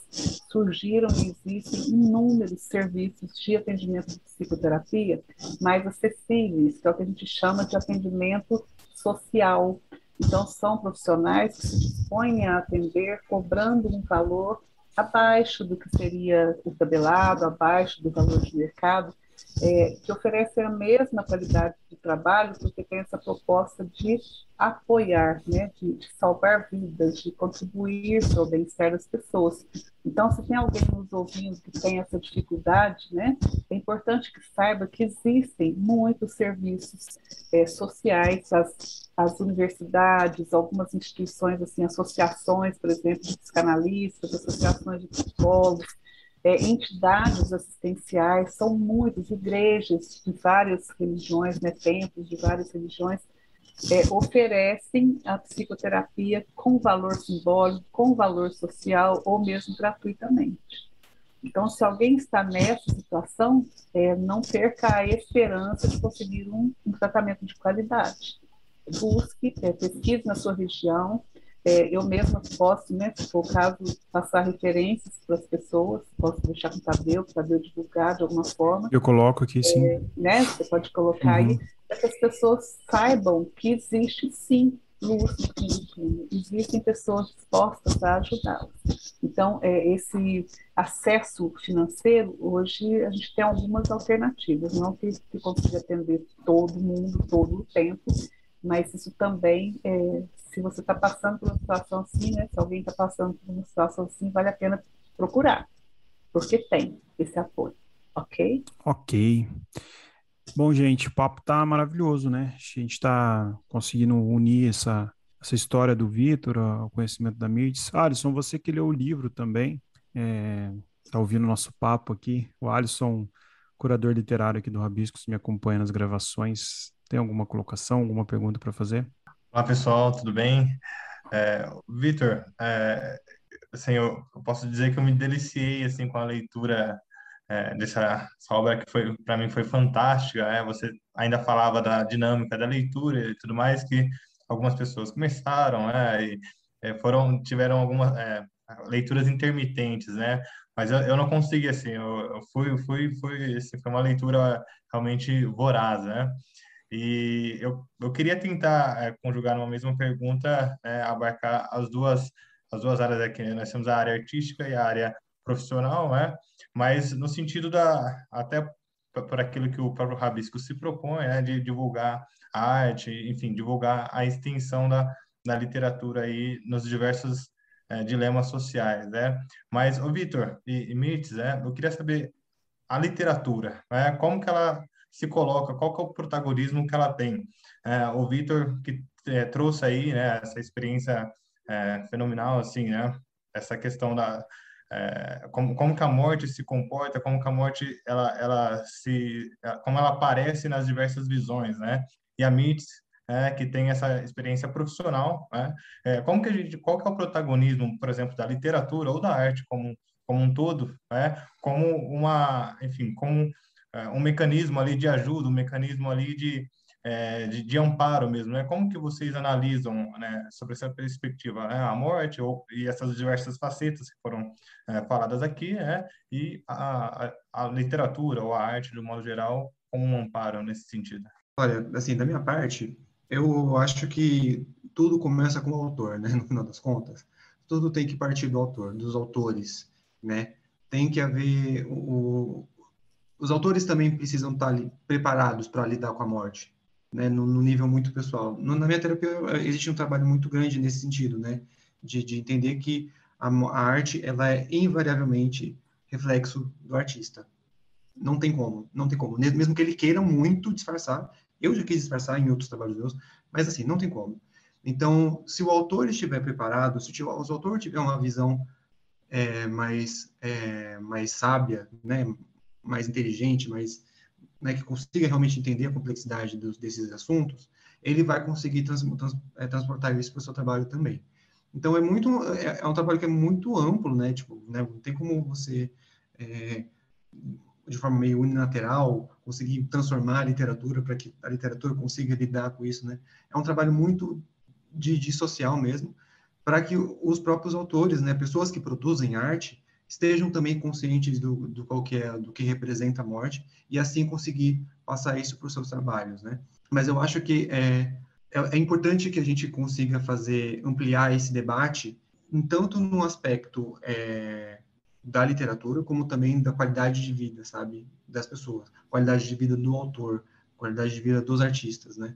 C: surgiram e existem inúmeros serviços de atendimento de psicoterapia mais acessíveis, que é o que a gente chama de atendimento social. Então, são profissionais que se dispõem a atender cobrando um valor abaixo do que seria o tabelado, abaixo do valor de mercado, que oferecem a mesma qualidade de trabalho, porque tem essa proposta de apoiar, né, de salvar vidas, de contribuir para o bem-estar das pessoas. Então, se tem alguém nos ouvindo que tem essa dificuldade, né, é importante que saiba que existem muitos serviços sociais, as universidades, algumas instituições, assim, associações, por exemplo, de psicanalistas, associações de psicólogos, entidades assistenciais, são muitas igrejas de várias religiões, né, templos de várias religiões, oferecem a psicoterapia com valor simbólico, com valor social ou mesmo gratuitamente. Então, se alguém está nessa situação, não perca a esperança de conseguir um tratamento de qualidade. Busque, pesquise na sua região. Eu mesma posso, né, se for o caso, passar referências para as pessoas, posso deixar com o Tadeu divulgar de alguma forma.
A: Eu coloco aqui, sim.
C: Né, você pode colocar aí, para que as pessoas saibam que existe, sim, luz no fim do túnel. Existem pessoas dispostas a ajudá-las. Então, esse acesso financeiro, hoje a gente tem algumas alternativas, não que consiga atender todo mundo, todo o tempo, mas isso também, se você está passando por uma situação assim, né, se alguém está passando por uma situação assim, vale a pena procurar, porque tem esse apoio, ok?
A: Ok. Bom, gente, o papo tá maravilhoso, né? A gente tá conseguindo unir essa história do Vitor ao conhecimento da Mirtz. Alisson, você que leu o livro também, tá ouvindo o nosso papo aqui. O Alisson, curador literário aqui do Rabiscos, me acompanha nas gravações. Tem alguma colocação, alguma pergunta para fazer?
D: Olá, pessoal, tudo bem? Vitor, assim, eu posso dizer que eu me deliciei assim com a leitura dessa obra que foi para mim foi fantástica. Você ainda falava da dinâmica da leitura e tudo mais que algumas pessoas começaram, e tiveram algumas leituras intermitentes, né? Mas eu não consegui assim. Eu fui assim, foi uma leitura realmente voraz, né? E eu queria tentar conjugar numa mesma pergunta, abarcar as duas áreas aqui, né? Nós temos a área artística e a área profissional, né? Mas no sentido até por aquilo que o próprio Rabisco se propõe, né? De divulgar a arte, enfim, divulgar a extensão da literatura aí nos diversos dilemas sociais, né? Mas, ô Vitor e Mirtz, eu queria saber a literatura, né? Como que ela se coloca, qual que é o protagonismo que ela tem. O Vitor, que trouxe aí, né, essa experiência fenomenal, assim, né, essa questão como que a morte se comporta, como que a morte, como ela aparece nas diversas visões, né, e a Mitz, que tem essa experiência profissional, né, qual que é o protagonismo, por exemplo, da literatura ou da arte como um todo, né, como enfim, como um mecanismo ali de ajuda, um mecanismo ali de amparo mesmo, né? Como que vocês analisam, né, sobre essa perspectiva, né? A morte e essas diversas facetas que foram faladas aqui, né? E a literatura ou a arte, de um modo geral, como um amparo nesse sentido.
B: Olha, assim, da minha parte, eu acho que tudo começa com o autor, né? No final das contas, tudo tem que partir do autor, dos autores, né? Tem que haver os autores também precisam estar ali preparados para lidar com a morte, né? No nível muito pessoal. Na minha terapia existe um trabalho muito grande nesse sentido, né? De entender que a arte ela é invariavelmente reflexo do artista. Não tem como, não tem como. Mesmo que ele queira muito disfarçar, eu já quis disfarçar em outros trabalhos meus, mas assim, não tem como. Então, se o autor estiver preparado, se o autor tiver uma visão mais sábia, né, mais inteligente, né, que consiga realmente entender a complexidade desses assuntos, ele vai conseguir transportar isso para o seu trabalho também. Então, é um trabalho que é muito amplo, né, tipo, né, não tem como você de forma meio unilateral, conseguir transformar a literatura para que a literatura consiga lidar com isso, né? É um trabalho muito de social mesmo, para que os próprios autores, né, pessoas que produzem arte, estejam também conscientes do que representa a morte e assim conseguir passar isso para os seus trabalhos, né? Mas eu acho que é importante que a gente consiga ampliar esse debate, tanto no aspecto da literatura, como também da qualidade de vida, sabe, das pessoas, qualidade de vida do autor, qualidade de vida dos artistas, né,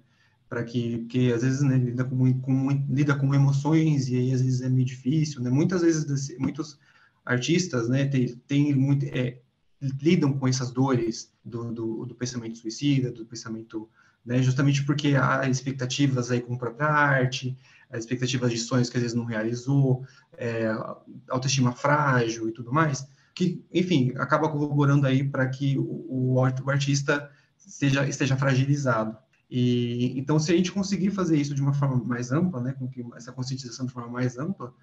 B: porque às vezes, né, lida com emoções e aí às vezes é meio difícil, né, muitas vezes muitos artistas, né, lidam com essas dores do pensamento suicida, do pensamento, né, justamente porque há expectativas aí com a própria arte, as expectativas de sonhos que às vezes não realizou, autoestima frágil e tudo mais, que, enfim, acaba corroborando aí para que o artista esteja fragilizado. E então, se a gente conseguir fazer isso de uma forma mais ampla, né, com que essa conscientização de forma mais ampla,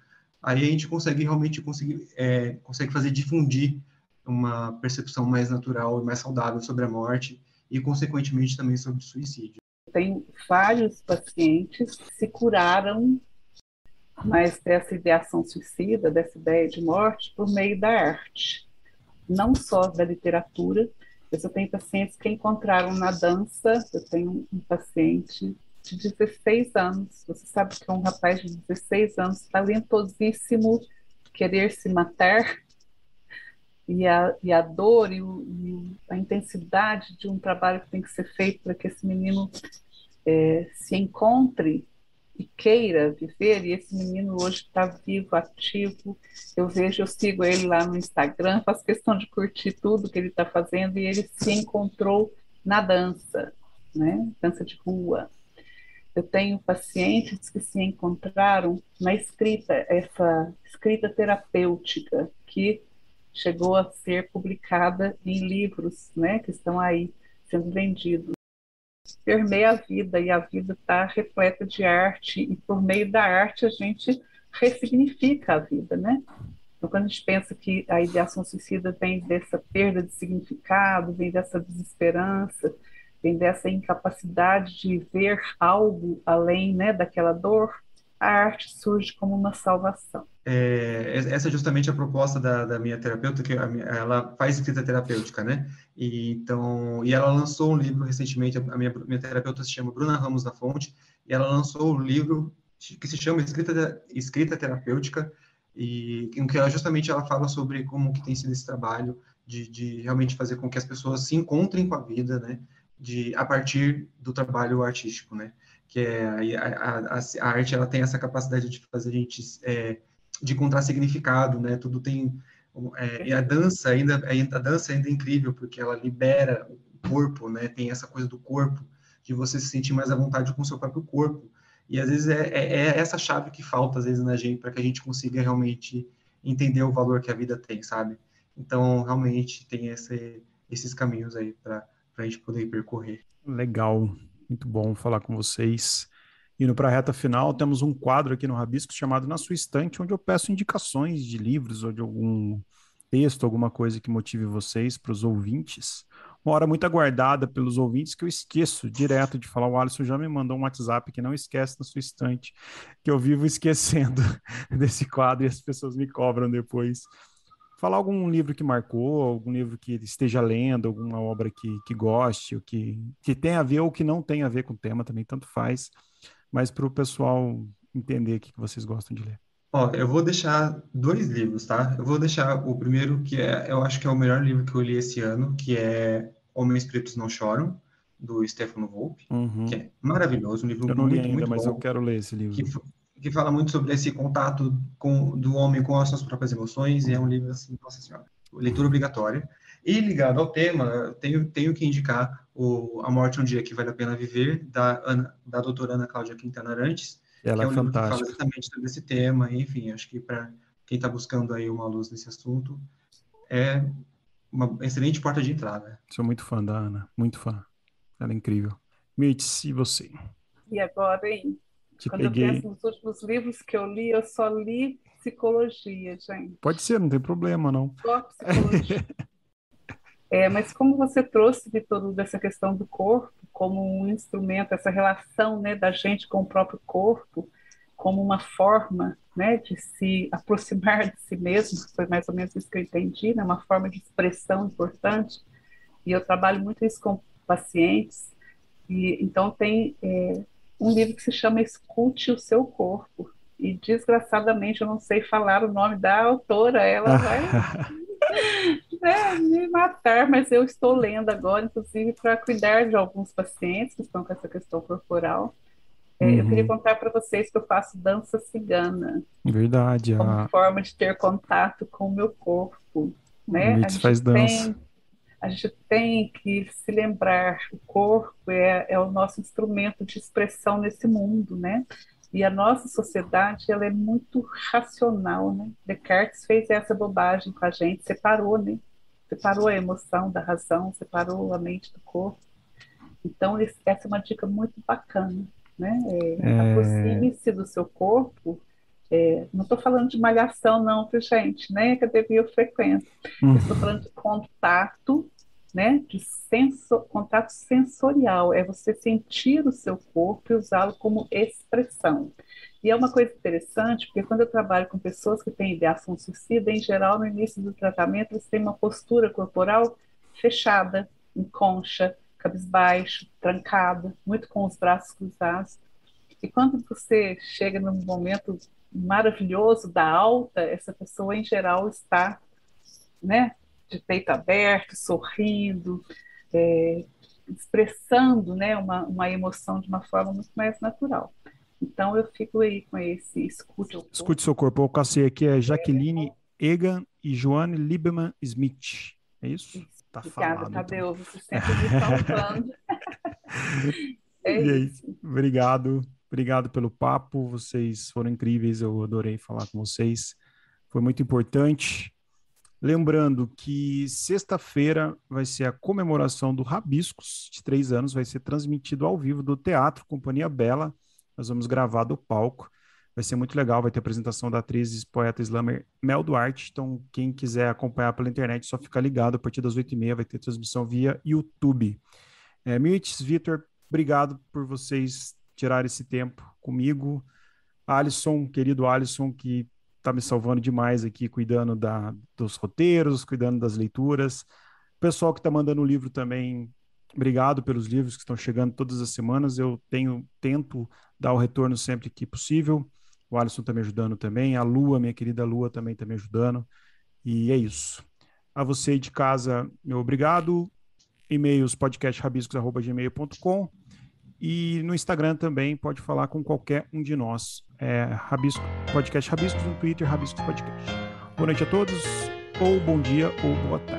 B: aí a gente consegue realmente consegue fazer difundir uma percepção mais natural e mais saudável sobre a morte e, consequentemente, também sobre o suicídio.
C: Tem vários pacientes que se curaram mais dessa ideação suicida, dessa ideia de morte, por meio da arte, não só da literatura. Eu tenho pacientes que encontraram na dança. Eu tenho um paciente de 16 anos. Você sabe que um rapaz de 16 anos, talentosíssimo, querer se matar, e a dor a intensidade de um trabalho que tem que ser feito para que esse menino se encontre e queira viver, e esse menino hoje está vivo, ativo. Eu sigo ele lá no Instagram, faço questão de curtir tudo que ele está fazendo, e ele se encontrou na dança, né? Dança de rua. Eu tenho pacientes que se encontraram na escrita, essa escrita terapêutica, que chegou a ser publicada em livros, né, que estão aí sendo vendidos. Permeia a vida, e a vida está repleta de arte, e por meio da arte a gente ressignifica a vida, né? Então, quando a gente pensa que a ideação suicida vem dessa perda de significado, vem dessa desesperança, vem dessa incapacidade de ver algo além, né, daquela dor, a arte surge como uma salvação.
B: Essa é justamente a proposta da minha terapeuta, que ela faz escrita terapêutica, né? E ela lançou um livro recentemente. A minha terapeuta se chama Bruna Ramos da Fonte, e ela lançou um livro que se chama Escrita Terapêutica, e em que ela fala sobre como que tem sido esse trabalho de realmente fazer com que as pessoas se encontrem com a vida, né? A partir do trabalho artístico, né? Que a arte, ela tem essa capacidade de fazer a gente de encontrar significado, né? Tudo tem e a dança ainda é incrível, porque ela libera o corpo, né? Tem essa coisa do corpo, de você se sentir mais à vontade com o seu próprio corpo. E às vezes é essa chave que falta às vezes na gente, para que a gente consiga realmente entender o valor que a vida tem, sabe? Então realmente tem esses caminhos aí para a gente poder percorrer.
A: Legal, muito bom falar com vocês. Indo para a reta final, temos um quadro aqui no Rabisco chamado Na Sua Estante, onde eu peço indicações de livros ou de algum texto, alguma coisa que motive vocês para os ouvintes. Uma hora muito aguardada pelos ouvintes, que eu esqueço direto de falar. O Alisson já me mandou um WhatsApp que não esquece Na Sua Estante, que eu vivo esquecendo desse quadro e as pessoas me cobram depois. Falar algum livro que marcou, algum livro que esteja lendo, alguma obra que goste, ou que tenha a ver ou que não tenha a ver com o tema, também tanto faz, mas para o pessoal entender o que vocês gostam de ler.
B: Ó, eu vou deixar 2 livros, tá? Eu vou deixar o primeiro, eu acho que é o melhor livro que eu li esse ano, que é Homens Pretos Não Choram, do Stefano Volpe, que é maravilhoso, um livro
A: Eu não li
B: muito,
A: ainda,
B: muito
A: mas eu
B: bom,
A: quero ler esse livro.
B: que fala muito sobre esse contato do homem com as suas próprias emoções, e é um livro assim, nossa senhora, leitura obrigatória. E ligado ao tema, tenho que indicar A Morte um Dia que Vale a Pena Viver, da doutora Ana Cláudia Quintana Arantes,
A: Ela
B: que é
A: é
B: um livro que fala
A: fantástica.
B: exatamente sobre esse tema. Enfim, acho que para quem está buscando aí uma luz nesse assunto, é uma excelente porta de entrada.
A: Sou muito fã da Ana, muito fã. Ela é incrível. Mitch, e você?
C: E agora, hein?
A: Te
C: Quando eu
A: peguei.
C: penso nos últimos livros que eu li, eu só li psicologia, gente.
A: Pode ser, não tem problema, não.
C: Só psicologia. Mas como você trouxe, Vitor, dessa questão do corpo como um instrumento, essa relação, né, da gente com o próprio corpo, como uma forma, né, de se aproximar de si mesmo, foi mais ou menos isso que eu entendi, né, uma forma de expressão importante, e eu trabalho muito isso com pacientes, e então tem um livro que se chama Escute o Seu Corpo, e desgraçadamente eu não sei falar o nome da autora, ela vai me matar, mas eu estou lendo agora, inclusive, para cuidar de alguns pacientes que estão com essa questão corporal. Eu queria contar para vocês que eu faço dança cigana.
A: Verdade.
C: Como forma de ter contato com o meu corpo. Né?
A: Mitz faz dança.
C: A gente tem que se lembrar, o corpo é o nosso instrumento de expressão nesse mundo, né? E a nossa sociedade, ela é muito racional, né? Descartes fez essa bobagem com a gente, separou, né? Separou a emoção da razão, separou a mente do corpo. Então, essa é uma dica muito bacana, né? Aproxime-se do seu corpo. Não estou falando de malhação, não, viu, gente? Nem academia eu frequento. Eu estou falando de contato, né? Contato sensorial. É você sentir o seu corpo e usá-lo como expressão. E é uma coisa interessante, porque quando eu trabalho com pessoas que têm ideação suicida, em geral, no início do tratamento, eles têm uma postura corporal fechada, em concha, cabisbaixo, trancada, muito com os braços cruzados. E quando você chega num momento maravilhoso da alta, essa pessoa, em geral, está, né, de peito aberto, sorrindo, expressando, né, uma emoção de uma forma muito mais natural. Então, eu fico aí com esse escute.
A: Escute seu corpo. Eu cassei aqui, Jaqueline Egan e Joane Lieberman Smith. É isso? Tá
C: Obrigada,
A: falado,
C: Tadeu.
A: então.
C: Você sempre me salvando.
A: Isso. Obrigado. Obrigado pelo papo. Vocês foram incríveis. Eu adorei falar com vocês. Foi muito importante. Lembrando que sexta-feira vai ser a comemoração do Rabiscos, de 3 anos. Vai ser transmitido ao vivo do Teatro Companhia Bela. Nós vamos gravar do palco. Vai ser muito legal. Vai ter apresentação da atriz e poeta slammer Mel Duarte. Então, quem quiser acompanhar pela internet, só fica ligado. A partir das 8h30 vai ter transmissão via YouTube. Mirtes, Vitor, obrigado por vocês tirarem esse tempo comigo. Alisson, querido Alisson, que está me salvando demais aqui, cuidando dos roteiros, cuidando das leituras. O pessoal que está mandando o livro também, obrigado pelos livros que estão chegando todas as semanas. Eu tento dar o retorno sempre que possível. O Alisson está me ajudando também. A Lua, minha querida Lua, também está me ajudando. E é isso. A você de casa, meu obrigado. E-mails podcastrabiscos@gmail.com. E no Instagram também pode falar com qualquer um de nós. Podcast Rabiscos no Twitter, Rabiscos Podcast. Boa noite a todos, ou bom dia, ou boa tarde.